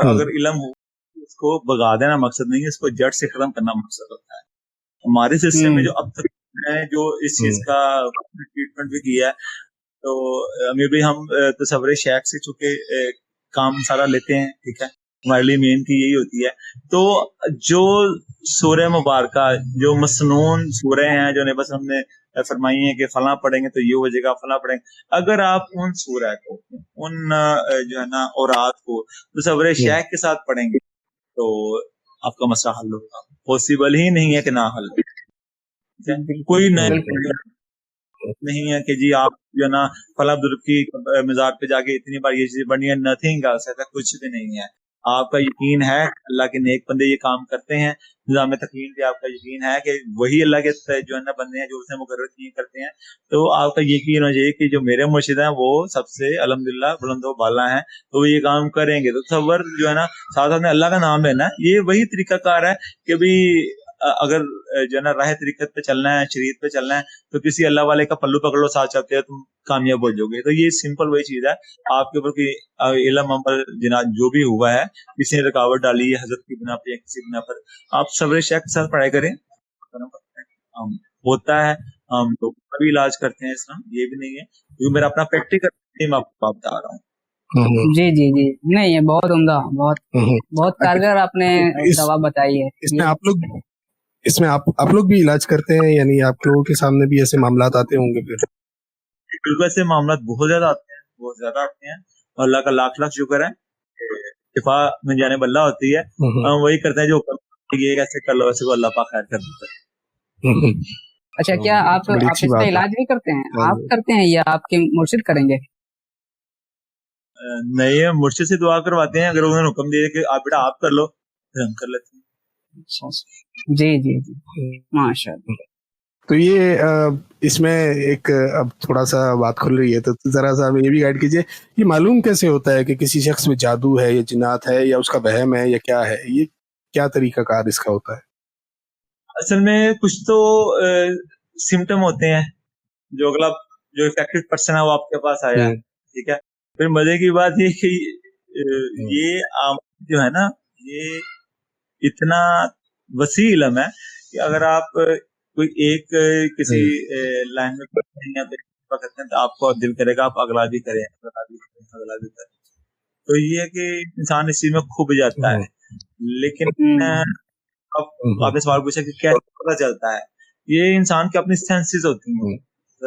अगर इल्म हो उसको भगा देना मकसद नहीं है, इसको जड़ से खत्म करना मकसद होता है। हमारे सिलसिले में जो अब तक है जो इस चीज का ट्रीटमेंट भी किया है, तो अमीर भाई हम तसव्वुर शैख से चूंकि काम सारा लेते हैं, ठीक है, हमारे लिए मेन की यही होती है। तो जो सूरह मुबारका, जो मसनून सूरह हैं जो ने बस हमने फरमाई है कि फला पढ़ेंगे तो ये हो जाएगा, फला पढ़ेंगे, अगर आप उन सूरह को, उन जो है ना औरात को तसव्वुर शैख के साथ पढ़ेंगे तो आपका मसला हल होगा। पॉसिबल ही नहीं है कि ना हल हो। कोई नहीं है कि जी आप जो है ना फला बुजुर्ग की मज़ार पे जाके इतनी बार ये चीजें पढ़नी है, नथिंग एल्स, ऐसा कुछ भी नहीं है। आपका यकीन है अल्लाह के नेक बंदे ये काम करते हैं, निज़ाम तकीन पे आपका यकीन है कि वही अल्लाह के जो है ना बंदे हैं जो उसने मुकर्रर किए करते हैं, तो आपका यकीन हो जाए कि जो मेरे मुर्शिद हैं वो सबसे अल्हम्दुलिल्लाह बुलंदो बाला हैं, तो वो ये काम करेंगे। तो तसव्वुर जो है ना साथ साथ में अल्लाह का नाम लेना, ये वही तरीकाकार है कि भी अगर जो है ना राह तरीकत पे चलना है, शरीयत पे चलना है, तो किसी अल्लाह वाले का पल्लू पकड़ लो, साथ चलते हैं तुम कामयाब हो जाओगे। तो ये सिंपल वही चीज है। आपके ऊपर कोई इल्म अमल जिना जो भी हुआ है, किसी ने रुकावट डाली है हजरत की बिना पे या किसी बिना पर, आप सब्र शेख के साथ पढ़ाई करें, होता है। हम लोग का भी इलाज करते हैं, इसका ये भी नहीं है, क्योंकि मेरा अपना प्रैक्टिकल मैं आपको बता रहा हूँ। जी जी जी, नहीं ये बहुत उम्दा, बहुत कारगर आपने दवा बताई है। इसमें आप लोग भी इलाज करते हैं, यानी आप लोगों के सामने भी ऐसे मामलात आते होंगे फिर? बिल्कुल, ऐसे मामलात बहुत ज्यादा आते हैं, बहुत ज्यादा आते हैं। अल्लाह का लाख लाख शुक्र है, शिफा में जाने बल्ला होती है, हम वही करते हैं जो ये कैसे कर लो वैसे को अल्लाह पाक खैर कर देता है। अच्छा, क्या आप इसका इलाज भी करते हैं? आप करते हैं या आपके मुर्शिद करेंगे? नहीं, मुर्शिद से दुआ करवाते हैं, अगर उन्होंने हुक्म दिया कि आप बेटा आप कर लो फिर हम कर लेते हैं। जी जी जी, माशाअल्लाह। तो ये इसमें एक अब थोड़ा सा बात खुल रही है, तो जरा सा हमें ये भी गाइड कीजिए, ये मालूम कैसे होता है कि किसी शख्स में जादू है या जिन्नात है या उसका वहम है या क्या है, ये क्या तरीका कार इसका होता है? असल में कुछ तो सिम्टम होते हैं, जो अगला जो इफेक्टेड पर्सन है वो आपके पास आया है, ठीक है। फिर मजे की बात ये कि ये जो है ना, ये इतना वसी इल्म है कि अगर आप कोई एक किसी लाइन में पढ़ते हैं या करते हैं तो आपको दिल करेगा आप अगला भी करें, अगला भी करें, अगला भी करें। तो ये है कि इंसान इस चीज में खूब जाता है। लेकिन अब आपने सवाल पूछा कि कैसे पता चलता है, ये इंसान की अपनी सेंसेस होती हैं।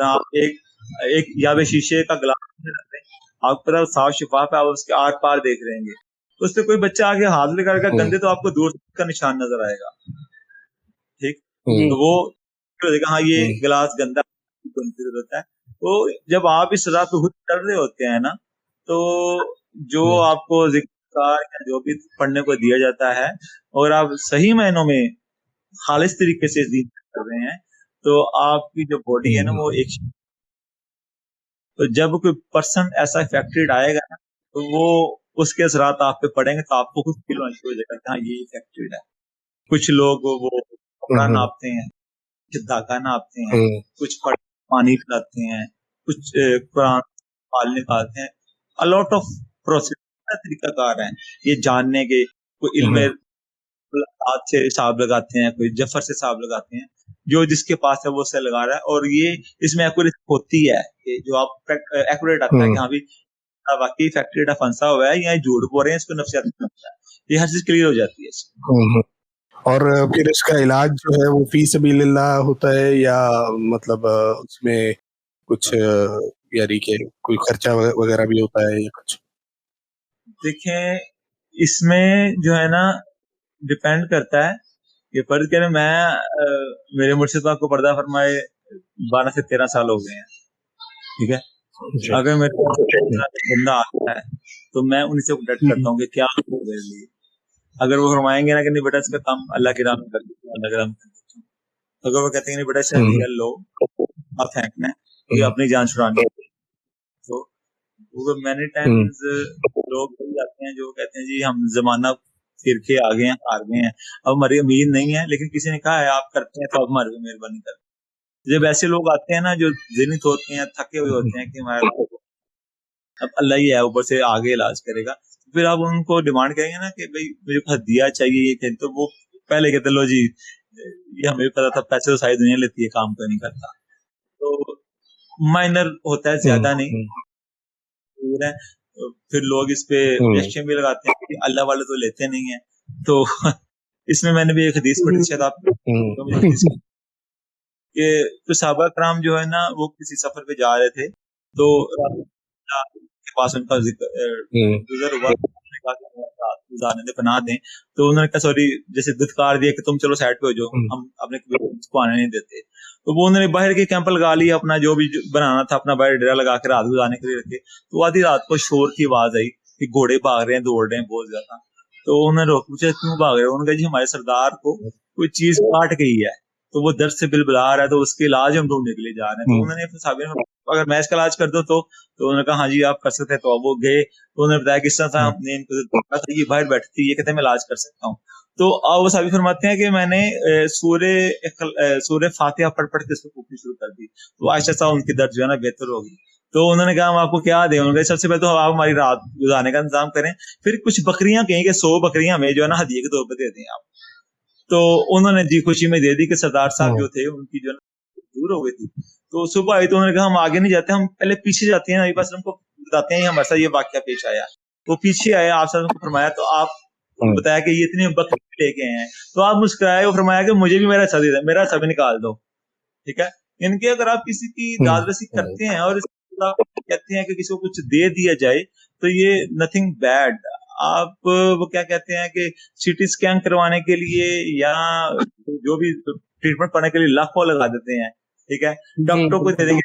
आप एक या वे शीशे का गिलास रखते हैं, आपको पता साफ शफाफ है, आप उसके आर पार देख रहे हैं, तो उस पर कोई बच्चा आगे हाथ लगाएगा गंदे तो आपको दूर का निशान नजर आएगा, ठीक। तो वो देखा हाँ ये गिलास गंदा होता है। तो जब आप इस राह पे खुद कर रहे होते हैं ना, تو جو آپ کو ذکر یا جو بھی پڑھنے کو دیا جاتا ہے اور آپ صحیح معنوں میں خالص طریقے سے دین کر رہے ہیں تو آپ کی جو باڈی ہے نا وہ ایک، تو جب کوئی پرسن ایسا افیکٹڈ آئے گا نا تو وہ اس کے اثرات آپ پہ پڑیں گے تو آپ کو خود فیل ہونا شروع ہو جائے گا کہ ہاں یہ افیکٹڈ ہے. کچھ لوگ وہ کپڑا ناپتے ہیں، کچھ دھاگا ناپتے ہیں، کچھ پانی پلاتے ہیں، کچھ قرآن پال نکالتے ہیں. الاٹ آف پروسیس طریقہ کار ہیں یہ جاننے کے. کوئی علم ہاتھ سے حساب لگاتے ہیں، کوئی جفر سے حساب لگاتے ہیں، جو جس کے پاس ہے وہ سے لگا رہا ہے. اور یہ اس میں ایکوریٹ ہوتی ہے کہ جو آپ ایکوریٹ آتا ہے کہ ہاں بھی واقعی فیکٹری کا پھنسا ہوا ہے یا جھوٹ بول رہے ہیں، اس کو نفسیات یہ ہر چیز کلیئر ہو جاتی ہے. اور پھر اس کا علاج جو ہے وہ فی سبیل اللہ ہوتا ہے یا مطلب اس میں کچھ یعنی کہ کوئی خرچہ وغیرہ بھی ہوتا ہے یا کچھ؟ دیکھیں اس میں جو ہے نا ڈیپینڈ کرتا ہے کہ فرض کریں میں میرے مرشد صاحب کو پردہ فرمائے 12 سے 13 سال ہو گئے ہیں، ٹھیک ہے. اگر میرے بندہ آتا ہے تو میں ان سے ڈٹ کرتا ہوں کہ کیا میرے لیے. اگر وہ فرمائیں گے نا کہ نہیں بیٹا اس کا کام اللہ کے نام میں کر دیتا ہوں، اللہ کے نام میں کر دیتا ہوں. اگر وہ کہتے ہیں نہیں بیٹا شہریہ لو آپ پھینکنا ہے یہ اپنی جان چھڑانی ہے. تو مینی ٹائمز لوگ جاتے ہیں جو کہتے ہیں جی ہم زمانہ پھر کے آگے ہیں، ہار گئے ہیں، اب ہماری امید نہیں ہے، لیکن کسی نے کہا ہے آپ کرتے ہیں تو اب ہماری مہربانی کریں. جب ایسے لوگ آتے ہیں نا جو ذہنی ہوتے ہیں، تھکے ہوئے ہوتے ہیں کہ ہمارا اب اللہ ہی ہے اوپر سے آگے علاج کرے گا، پھر آپ ان کو ڈیمانڈ کریں گے نا کہ بھائی مجھے ہدیہ چاہیے یہ کہیں، تو وہ پہلے کہتے لو جی یہ ہمیں پتا تھا پیسے تو ساری دنیا لیتی ہے، کام تو نہیں کرتا. تو مائنر ہوتا ہے، زیادہ نہیں. پھر لوگ اس پہ ریئیکشن بھی لگاتے ہیں کہ اللہ والے تو لیتے نہیں ہیں. تو اس میں نے بھی ایک حدیث پڑھی شاید آپ کہ صحابہ کرام جو ہے نا وہ کسی سفر پہ جا رہے تھے تو کے پاس ان کا گزر ہوا، پناہ دیں. تو انہوں نے کہا سوری جیسے دھتکار دیا کہ تم چلو سائڈ پہ ہو جاؤ، ہم اپنے کو آنے نہیں دیتے. تو وہ انہوں نے باہر کے کیمپ لگا لیا، اپنا جو بھی بنانا تھا اپنا باہر ڈیرا لگا کے رات گزارنے کے لیے رکھے. تو آدھی رات کو شور کی آواز آئی کہ گھوڑے بھاگ رہے ہیں، دوڑ رہے ہیں بہت زیادہ. تو انہوں نے روک پوچھا کیوں بھاگ رہے ہیں؟ انہوں نے کہا جی ہمارے سردار کو کوئی چیز کاٹ گئی ہے تو وہ درد سے بل بلا رہا ہے، تو اس کے علاج ہم ڈھونڈنے کے لیے جا رہے ہیں. تو انہوں نے اگر میں اس کا علاج کر دوں تو انہوں نے کہا ہاں جی آپ کر سکتے ہیں. تو اب وہ گئے تو انہوں نے بتایا کس طرح تھا، ہم نے ان کو یہ باہر بیٹھتی تھی، یہ کہتے ہیں میں علاج کر سکتا ہوں. تو وہ صحابی فرماتے ہیں کہ میں نے سورہ فاتحہ پڑھ پڑھ کے اس کو پوچھنی شروع کر دی. تو آہستہ آہستہ ان کی درد جو ہے نا بہتر ہوگی. تو انہوں نے کہا ہم آپ کو کیا دیں؟ انہوں نے کہا سب سے پہلے تو آپ ہماری رات گزارنے کا انتظام کریں، پھر کچھ بکریاں کہیں کہ 100 بکریاں ہمیں جو ہے نا ہدیے کے طور پہ دے دیں آپ. تو انہوں نے جی خوشی میں دے دی کہ سردار صاحب جو تھے ان کی جو دور ہو گئی تھی. تو صبح آئی تو انہوں نے کہا ہم آگے نہیں جاتے، ہم پہلے پیچھے جاتے ہیں، بس ہم کو بتاتے ہیں ہمارے ساتھ یہ واقعہ پیش آیا. وہ پیچھے آئے، آپ سے فرمایا تو آپ بتایا کہ یہ اتنے بکری لے کے ہیں. تو آپ مسکرائے، وہ فرمایا کہ مجھے بھی میرا حصہ دے دیں، میرا حصہ بھی نکال دو. ٹھیک ہے، ان کے اگر آپ کسی کی داد رسی کرتے ہیں اور کہتے ہیں کہ کسی کو کچھ دے دیا جائے تو یہ نتھنگ بیڈ. آپ وہ کیا کہتے ہیں کہ سی ٹی اسکین کروانے کے لیے یا جو بھی ٹریٹمنٹ کرنے کے لیے لاکھوں لگا دیتے ہیں، ٹھیک ہے، ڈاکٹر کو دے دیں گے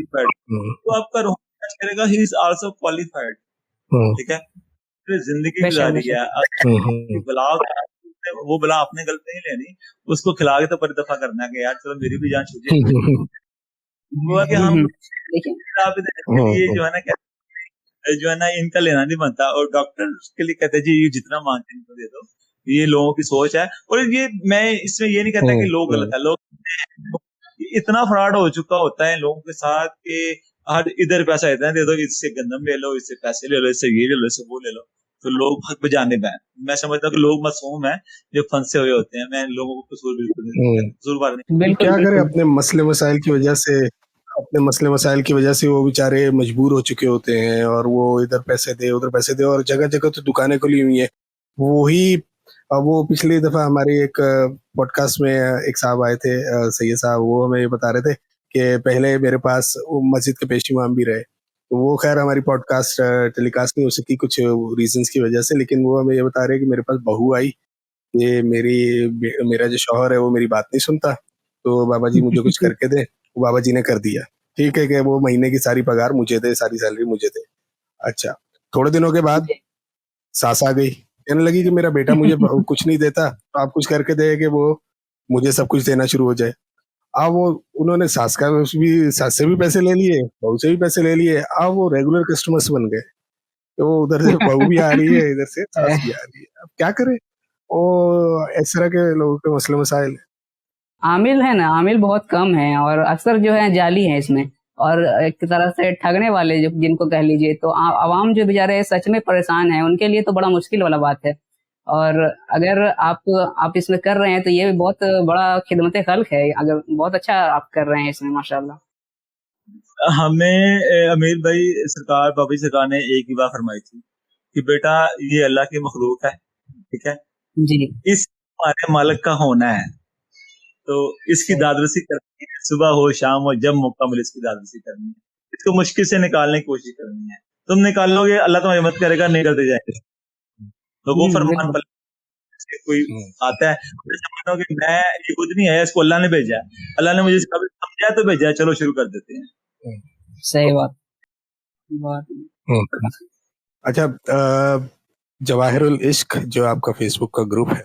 تو آپ کا روح کرے گا ہی از آلسو کوالیفائڈ. ٹھیک ہے، زندگی گزاری ہے، بلا وہ بلا اپنے گل پہ نہیں لینی، اس کو کھلا کے تو پر دفعہ کرنا کہ یار چلو میری بھی جان چھوٹی ہوا کہ ہم یہ جو ہے نا جو ہے نا ان کا لینا نہیں بنتا. اور ڈاکٹر کے لیے کہتے ہیں جی یہ جتنا مانگتے ہیں دے دو. یہ لوگوں کی سوچ ہے. اور یہ میں اس میں یہ نہیں کہتا کہ لوگ غلط ہے، لوگ اتنا فراڈ ہو چکا ہوتا ہے لوگوں کے ساتھ کہ ہر ادھر پیسہ دیتے ہیں، دے دو اس سے گندم لے لو، اس سے پیسے لے لو، اس سے یہ لے لو، اس سے وہ لے لو. تو لوگ حق بجانب ہیں. میں سمجھتا ہوں کہ لوگ معصوم ہیں جو پھنسے ہوئے ہوتے ہیں. میں لوگوں کو قصور بالکل نہیں قصوروار نہیں. کیا کریں اپنے مسئلے مسائل کی وجہ سے وہ بیچارے مجبور ہو چکے ہوتے ہیں اور وہ ادھر پیسے دے ادھر پیسے دے، اور جگہ جگہ تو دکانیں کھلی ہوئی ہیں. وہی وہ پچھلی دفعہ ہماری ایک پوڈ کاسٹ میں ایک صاحب آئے تھے، سید صاحب، وہ ہمیں یہ بتا رہے تھے کہ پہلے میرے پاس مسجد کے پیش امام بھی رہے. وہ خیر ہماری پوڈ کاسٹ ٹیلی کاسٹ نہیں ہو سکی کچھ ریزنس کی وجہ سے، لیکن وہ ہمیں یہ بتا رہے کہ میرے پاس بہو آئی کہ میرا جو شوہر ہے وہ میری بات نہیں سنتا، تو بابا جی مجھے کچھ کر کے دے. وہ بابا جی نے کر دیا. ٹھیک ہے کہ وہ مہینے کی ساری پگار مجھے دے، ساری سیلری مجھے دے. अच्छा, थोड़े दिनों के बाद जी सास आ गई, कहने लगी कि मेरा बेटा मुझे कुछ नहीं देता, तो आप कुछ करके दे कि वो मुझे सब कुछ देना शुरू हो जाए। अब वो उन्होंने सास से भी पैसे ले लिए, बहू से भी पैसे ले लिए, अब वो रेगुलर कस्टमर्स बन गए। तो वो उधर से बहू भी आ रही है, इधर से सास भी आ रही है, अब क्या करे? वो इस तरह के लोगों के मसले मसाइल। आमिल है ना, आमिल बहुत कम है और अक्सर जो है जाली है इसमें, और एक तरह से ठगने वाले जो जिनको कह लीजिए, तो आवाम जो बेचारे सच में परेशान है उनके लिए तो बड़ा मुश्किल वाला बात है। और अगर आप इसमें कर रहे हैं तो ये भी बहुत बड़ा खिदमत खल्क है, अगर बहुत अच्छा आप कर रहे हैं इसमें माशाल्लाह। हमें अमीर भाई सरकार, बाबा जी सरकार ने एक ही बात फरमाई थी कि बेटा ये अल्लाह की मखलूक है, ठीक है, जी इस हमारे मालिक का होना है, तो इसकी दादरसी करनी है, सुबह हो शाम हो जब मौका मिले इसकी दादरसी करनी है, इसको मुश्किल से निकालने की कोशिश करनी है। तुम निकालोगे अल्लाह तुम्हारी मदद करेगा, निकलते जाएंगे। तो वो फरमान बिल्कुल से कोई आता है, समझता हूँ कि मैं ये खुद नहीं है, इसको अल्लाह ने भेजा है, अल्लाह ने मुझे इसका समझा तो भेजा है, चलो शुरू कर देते हैं। सही बात। अच्छा, जवाहिरुल इश्क जो आपका फेसबुक का ग्रुप है,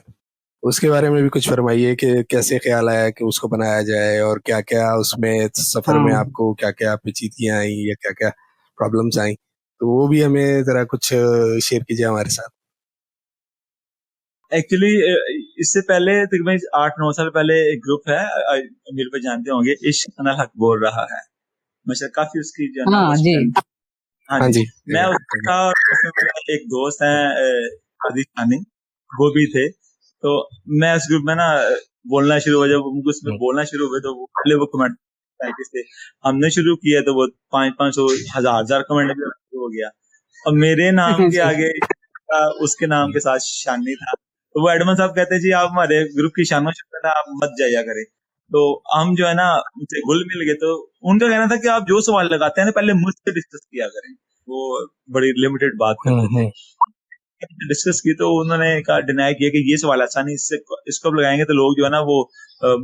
उसके बारे में भी कुछ फरमाइए कि कैसे ख्याल आया कि उसको बनाया जाए, और क्या क्या उसमें सफर में हाँ आपको क्या क्या पेचीदगियां आई या क्या क्या प्रॉब्लम्स आई, तो वो भी हमें जरा कुछ शेयर कीजिए हमारे साथ। एक्चुअली इससे पहले तकरीबन 8-9 साल पहले एक ग्रुप है, अमीर पे जानते होंगे, इश्क अनल हक बोल रहा है, मतलब काफी उसकी जो है ना हाँ जी हाँ हाँ जी, जी। मैं उसका और उसमें मेरा एक दोस्त है आदिल खानी, वो भी थे। तो मैं उस ग्रुप में ना बोलना शुरू हुआ, जब उनको उसमें बोलना शुरू हुए तो वो पहले वो कमेंट थे, हमने शुरू किया तो वो 500 1000 कमेंट भी शुरू हो गया, और मेरे नाम के आगे उसके नाम के साथ शानी था, तो वो एडमन साहब कहते जी आप हमारे ग्रुप की शानो शुरू आप मत जाया करें। तो हम जो है ना उनसे घुल मिल गए, तो उनका कहना था कि आप जो सवाल लगाते हैं ना पहले मुझसे डिस्कस किया करें, वो बड़ी लिमिटेड बात करते थे। डिस्कस की तो उन्होंने कहा, डिनाई किया कि ये सवाल अच्छा नहीं, इसको अब लगाएंगे तो लोग जो है ना वो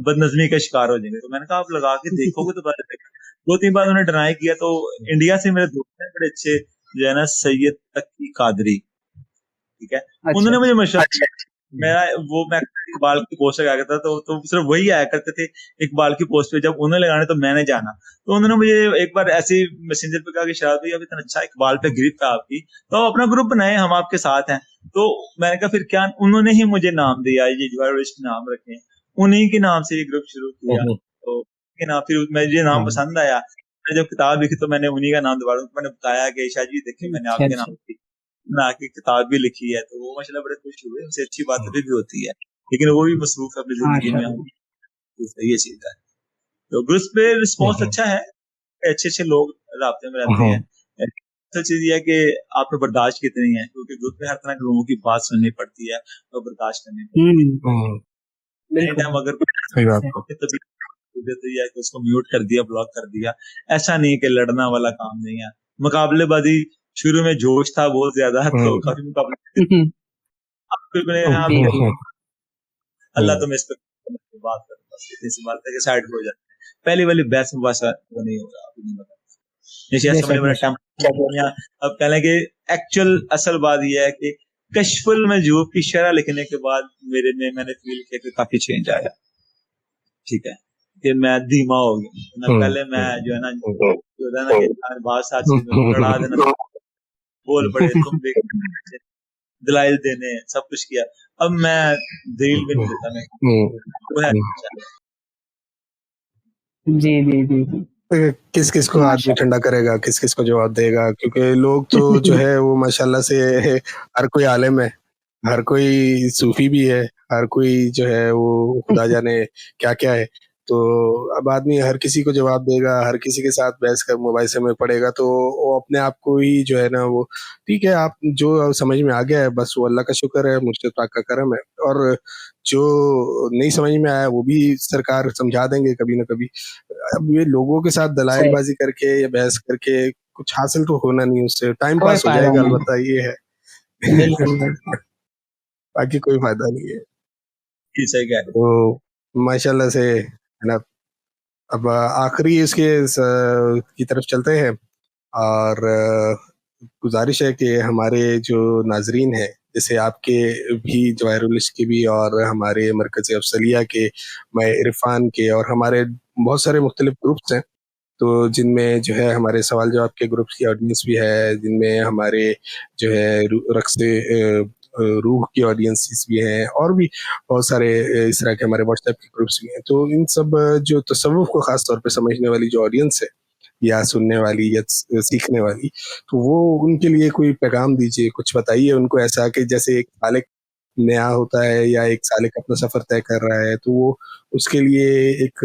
बदनजमी का शिकार हो जाएंगे। तो मैंने कहा आप लगा के देखोगे तो पता चलेगा। 2-3 बार उन्होंने डिनाई किया, तो इंडिया से मेरे दोस्त हैं बड़े अच्छे जो है ना, सैयद तकी कादरी, ठीक है, अच्छा उन्होंने मुझे मशवरा, मैं इकबाल की पोस्ट लगा करता तो सिर्फ वही आया करते थे इकबाल की पोस्ट पे, जब उन्हें लगाने तो मैंने जाना, तो उन्होंने मुझे एक बार ऐसे मैसेंजर पे कहा कि शायद भाई अभी इतना अच्छा इकबाल पे ग्रिप है आपकी, तो आप अपना ग्रुप बनाए, हम आपके साथ हैं। तो मैंने कहा फिर क्या, उन्होंने ही मुझे नाम दिया, ये जवाहिर नाम रखे, उन्हीं के नाम से ये ग्रुप शुरू किया। तो फिर मुझे नाम पसंद आया, मैंने जब किताब लिखी तो मैंने उन्हीं का नाम दोबारा मैंने बताया कि शाह जी देखिए मैंने आपके नाम की ना की किताब भी लिखी है, तो वो माशाल्लाह बड़े खुश हुए, उनसे अच्छी बात भी होती है, लेकिन वो भी मसरूफ है अपनी जिंदगी में, ये चीज है। तो ग्रुप पे रिस्पॉन्स अच्छा है, अच्छे अच्छे लोग राब्ते में रहते हैं। तो चीज ये है कि आप बर्दाश्त कितनी है, क्योंकि ग्रुप में हर तरह के लोगों की बात सुननी पड़ती है और बर्दाश्त करनी पड़ती है। टाइम अगर तभी है कि उसको म्यूट कर दिया, ब्लॉक कर दिया, ऐसा नहीं कि लड़ना वाला काम नहीं है, मुकाबलेबाजी शुरू में जोश था बहुत ज्यादा, तो काफी मुकाबले अल्लाह तुम्हें इस पर बात कर, बस इतनी सी बात है कि साइड हो जाते हैं, पहली वाली बहस मुबासा वो नहीं हो रहा, अभी नहीं बता जैसे समझ मेरा टाइम। अब कह लें कि एक्चुअल असल बात यह है कि कशफुल मजूब की शरह लिखने के बाद मैंने फील किया कि काफी चेंज आया, ठीक है, कि मैं धीमा हो गया ना, पहले मैं जो है ना कि बात साची में लड़ा देना, बोल पड़े तुम भी दलाइल देने, सब कुछ किया, अब मैं दलील भी नहीं देता, मैं वो है जी जी जी जी किस किस को आदमी ठंडा करेगा, किस किस को जवाब देगा, क्योंकि लोग तो जो है वो माशाल्लाह से हर कोई आलिम है, हर कोई सूफी भी है, हर कोई जो है वो खुदा जाने क्या क्या है। तो अब आदमी हर किसी को जवाब देगा, हर किसी के साथ बहस कर मोबाइल से में पड़ेगा, तो वो अपने आप को ही जो है ना वो ठीक है, आप जो समझ में आ गया है बस वो अल्लाह का शुक्र है, मुझसे पाक का करम है, और जो नहीं समझ में आया वो भी सरकार समझा देंगे कभी ना कभी। अब ये लोगों के साथ दलाइलबाजी करके या बहस करके कुछ हासिल तो होना नहीं, उससे टाइम पास हो जाएगा, अलबत्ता ये है बाकी कोई फायदा नहीं है। तो माशाल्लाह से है ना, अब आखिरी इसके की तरफ चलते हैं, और गुजारिश है कि हमारे जो नाजरीन हैं, जैसे आपके भी, जवाहिरुल इश्क के भी, और हमारे मरकज़ अफसलिया के, मैं इरफान के, और हमारे बहुत सारे मुख्तलिफ ग्रुप्स हैं, तो जिनमें जो है हमारे सवाल जवाब के ग्रुप्स की ऑडियंस भी है, जिनमें हमारे जो है रक्स रूह की ऑडियंसेस भी हैं, और भी बहुत सारे इस तरह के हमारे व्हाट्सएप के ग्रुप्स भी हैं। तो इन सब जो तसव्वुफ को खास तौर पे समझने वाली जो ऑडियंस है, या सुनने वाली या सीखने वाली, तो वो उनके लिए कोई पैगाम दीजिए, कुछ बताइए उनको ऐसा कि जैसे एक सालिक नया होता है या एक सालिक अपना सफर तय कर रहा है, तो वो उसके लिए एक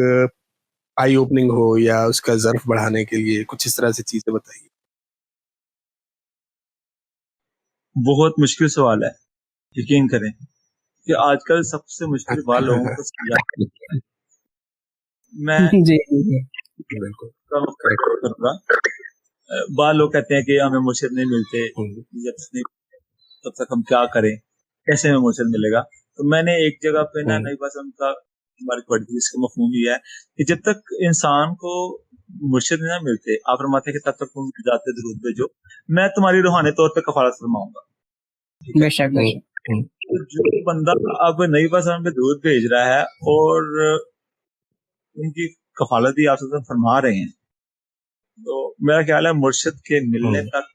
आई ओपनिंग हो या उसका ज़र्फ बढ़ाने के लिए कुछ इस तरह से चीजें बताइए। बहुत मुश्किल सवाल है, यकीन करें कि आजकल सबसे मुश्किल बात लोगों को समझाना। मैं जी जी बिल्कुल करूंगा। बात लोग कहते हैं कि हमें मुर्शिद नहीं मिलते, तब तक हम क्या करें, कैसे हमें मुर्शिद मिलेगा। तो मैंने एक जगह पे ना नई पसंद का हमारी पढ़ी, इसका मफहूम ये है कि जब तक इंसान को मुर्शिद ना मिलते, आप फरमाते हैं कि तब तक तुम जाते दुरूद भेजो, मैं तुम्हारी रूहानी तौर पे कफालत फरमाऊंगा। बेशक बेशक। तो जो बंदा अब नई पसंद पे दुरूद भेज रहा है और उनकी कफालत भी आप फरमा रहे हैं, तो मेरा ख्याल है मुर्शिद के मिलने तक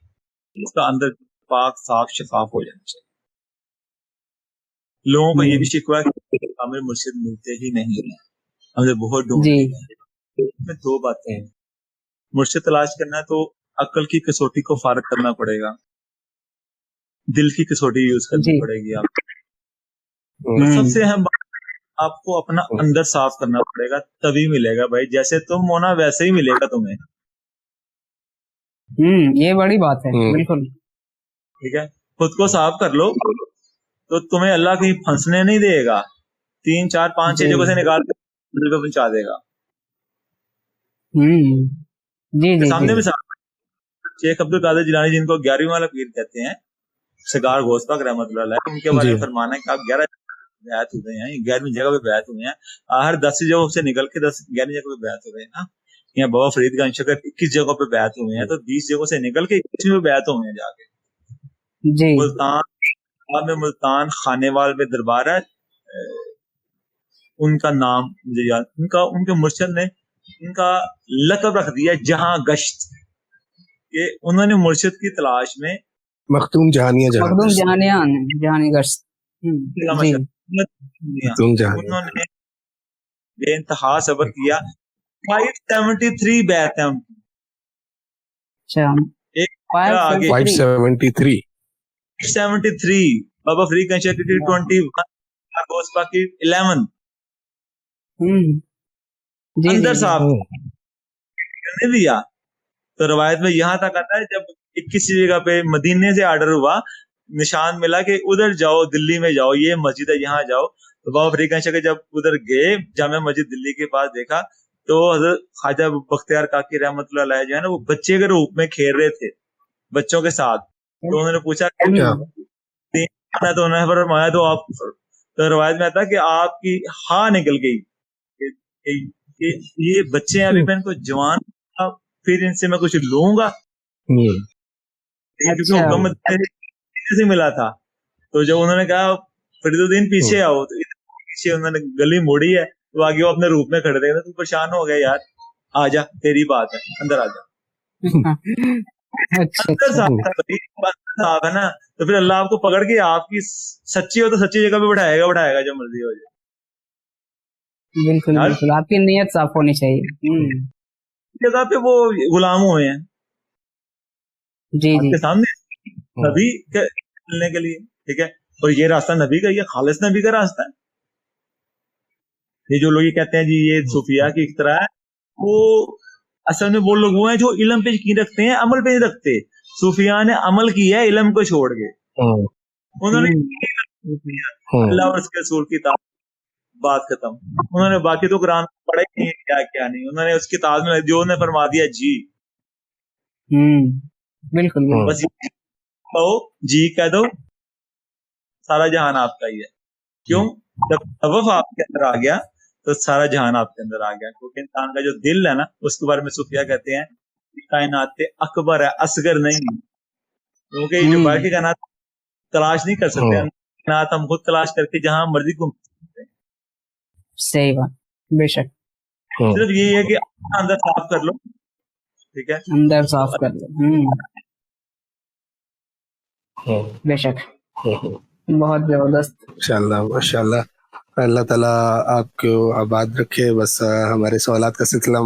उसका अंदर पाक साफ शफाफ हो जाना चाहिए। लोगों को ये भी शिकवा है कि हमें मुर्शिद मिलते ही नहीं है, हमें बहुत ढूंढते हैं। इसमें दो बातें हैं, मुर्शिद तलाश करना है तो अक्ल की कसौटी को फारग करना पड़ेगा, दिल की कसौटी यूज करनी पड़ेगी आपको। सबसे अहम बात, आपको अपना अंदर साफ करना पड़ेगा, तभी मिलेगा भाई। जैसे तुम हो ना वैसे ही मिलेगा तुम्हें। ये बड़ी बात है, बिल्कुल ठीक है। खुद को साफ कर लो तो तुम्हें अल्लाह कहीं फंसने नहीं देगा, 3 4 5 6 जगह से निकाल के दिल पे पहुंचा देगा। जी जी सामने में शेख अब्दुल कादिर जिलानी, जिनको 11वीं वाला पीर कहते हैं, सगार गोस्ताक रहमतुल्लाह अलैह, उनके बारे में फरमाना है कि आप 11 बैत हुए हैं, 11वीं जगह पे बैत हुए हैं, हर 10 जगह से निकल के 11वीं जगह पे बैत हुए हैं ना। यहाँ बाबा फरीदगंज शकर 21 जगह पे बैत हुए हैं, तो 20 जगह से निकल के 21वीं पे बैत हुए हैं जाके। जी मुल्तान खानेवाल में दरबार है, उनका नाम मुझे याद, उनके मुर्शिद ने उनका लक़ब रख दिया जहां गश्त, कि उन्होंने मुर्शिद की तलाश में मखदूम जहानी गश्त उन्होंने बेइंतहा सब्र किया। 573 बैत है उनकी। 573 बाबा फरीदगंज शकर 21 गोस्पा की 11 अंदर साहब करने दिया। तो रवायत में यहाँ तक आता है, जब 21 जगह पे मदीने से आर्डर हुआ, निशान मिला कि उधर जाओ, दिल्ली में जाओ, ये मस्जिद है, यहाँ जाओ। तो बाबा फरीदगंज शकर जब उधर गए, जामे मस्जिद दिल्ली के पास देखा, तो हजरत ख्वाजा बख्तियार काकी रहमतुल्लाह अलैह जो है ना, वो बच्चे के रूप में खेल रहे थे बच्चों के साथ। तो उन्होंने पूछा तो उन्होंने फरमाया तो आप, तो रवायत में आता कि आपकी हाँ निकल गई कि ये बच्चे हैं, अभी मैं इनको जवान, फिर इनसे मैं कुछ लूंगा, क्योंकि हुक्म से मिला था। तो जब उन्होंने कहा फरीदुद्दीन पीछे आओ, तो पीछे उन्होंने गली मोड़ी है, तो आगे वो अपने रूप में खड़े थे। तू परेशान हो गया यार, आजा तेरी बात है, अंदर आजा। अंदर साफ है ना, तो फिर अल्लाह आपको पकड़ के, आपकी सच्ची हो तो सच्ची जगह पे बैठाएगा जो मर्जी हो जाए। बिल्कुल बिल्कुल, आपकी नीयत साफ होनी चाहिए। जगह पे वो गुलाम हुए हैं जी आपके सामने नबी मिलने के लिए, ठीक है। और ये रास्ता नबी का, ये खालिस नबी का रास्ता है। ये जो लोग ये कहते हैं जी ये सूफिया की एक तरह है, वो असल में वो लोग वो हैं जो इल्म पे यकीन रखते हैं, अमल पे नहीं रखते। सूफिया ने अमल किया है इल्म को छोड़ के, उन्होंने अल्लाह और उसके रसूल की बात खत्म। उन्होंने बाकी तो कुरान पढ़ा ही नहीं, क्या नहीं, उन्होंने उस किताब में जो उन्हें फरमा दिया जी। बिल्कुल बस जी कह दो, सारा जहान आपका ही है। क्यों? जब तवफ आपके अंदर आ गया तो सारा जहान आपके अंदर आ गया। क्योंकि इंसान का जो दिल है ना, उसके बारे में सूफिया कहते हैं कायनात अकबर है, असगर नहीं। کیونکہ یہ جو باقی कायनात तलाश नहीं कर सकते, कायनात हम खुद तलाश करके जहां मर्जी घूम सकते हैं. सही बात, बेशक. सिर्फ यही है कि अंदर साफ कर लो, ठीक है, अंदर साफ कर लो. बेशक, बहुत जबरदस्त. इंशाल्लाह माशाल्लाह. अल्लाह ताला आपको आबाद रखे. बस हमारे सवालात का सिलसिला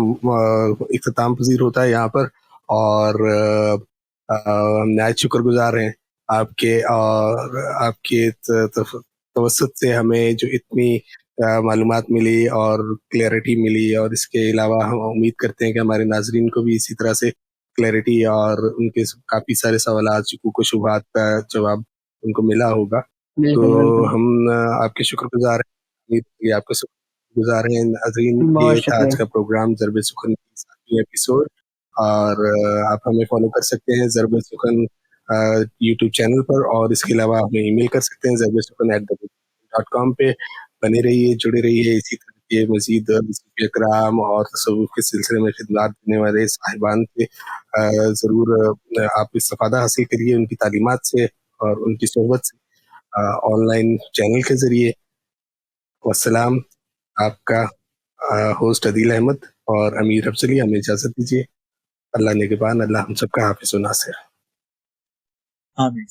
इख्तिताम पजीर होता है यहाँ पर, और हम नहायत शुक्रगुजार हैं आपके, और आपके तवसत से हमें जो इतनी मालूमात मिली और क्लैरिटी मिली, और इसके अलावा हम उम्मीद करते हैं कि हमारे नाजरीन को भी इसी तरह से क्लैरिटी और उनके काफ़ी सारे सवालात, शुकूक व शुबहात का जवाब उनको मिला होगा. तो हम आपके शुक्रगुजार हैं, आपका शुक्रगुजार हैं नाज़रीन. ये था आज का प्रोग्राम ज़रब सुखन की 7वीं एपिसोड, और आप हमें फॉलो कर सकते हैं ज़रब सुखन यूट्यूब चैनल पर, और इसके अलावा हमें ईमेल कर सकते हैं ज़रबसुखन@gmail.com पे. बने रहिए, जुड़े रहिए इसी तरह के मज़ीद कराम और तसव्वुफ़ के सिलसिले में खिदमत देने वाले साहिबान से ज़रूर आप इस्तिफ़ादा हासिल करिए उनकी तालीमात से और उनकी सोहबत से ऑनलाइन चैनल के ज़रिए. वस्सलाम. आपका होस्ट अदील अहमद और अमीर अफजली, हमें इजाज़त दीजिए. अल्लाह निगहबान, अल्लाह हम सबका हाफ़िज़ व नासिर. आमीन.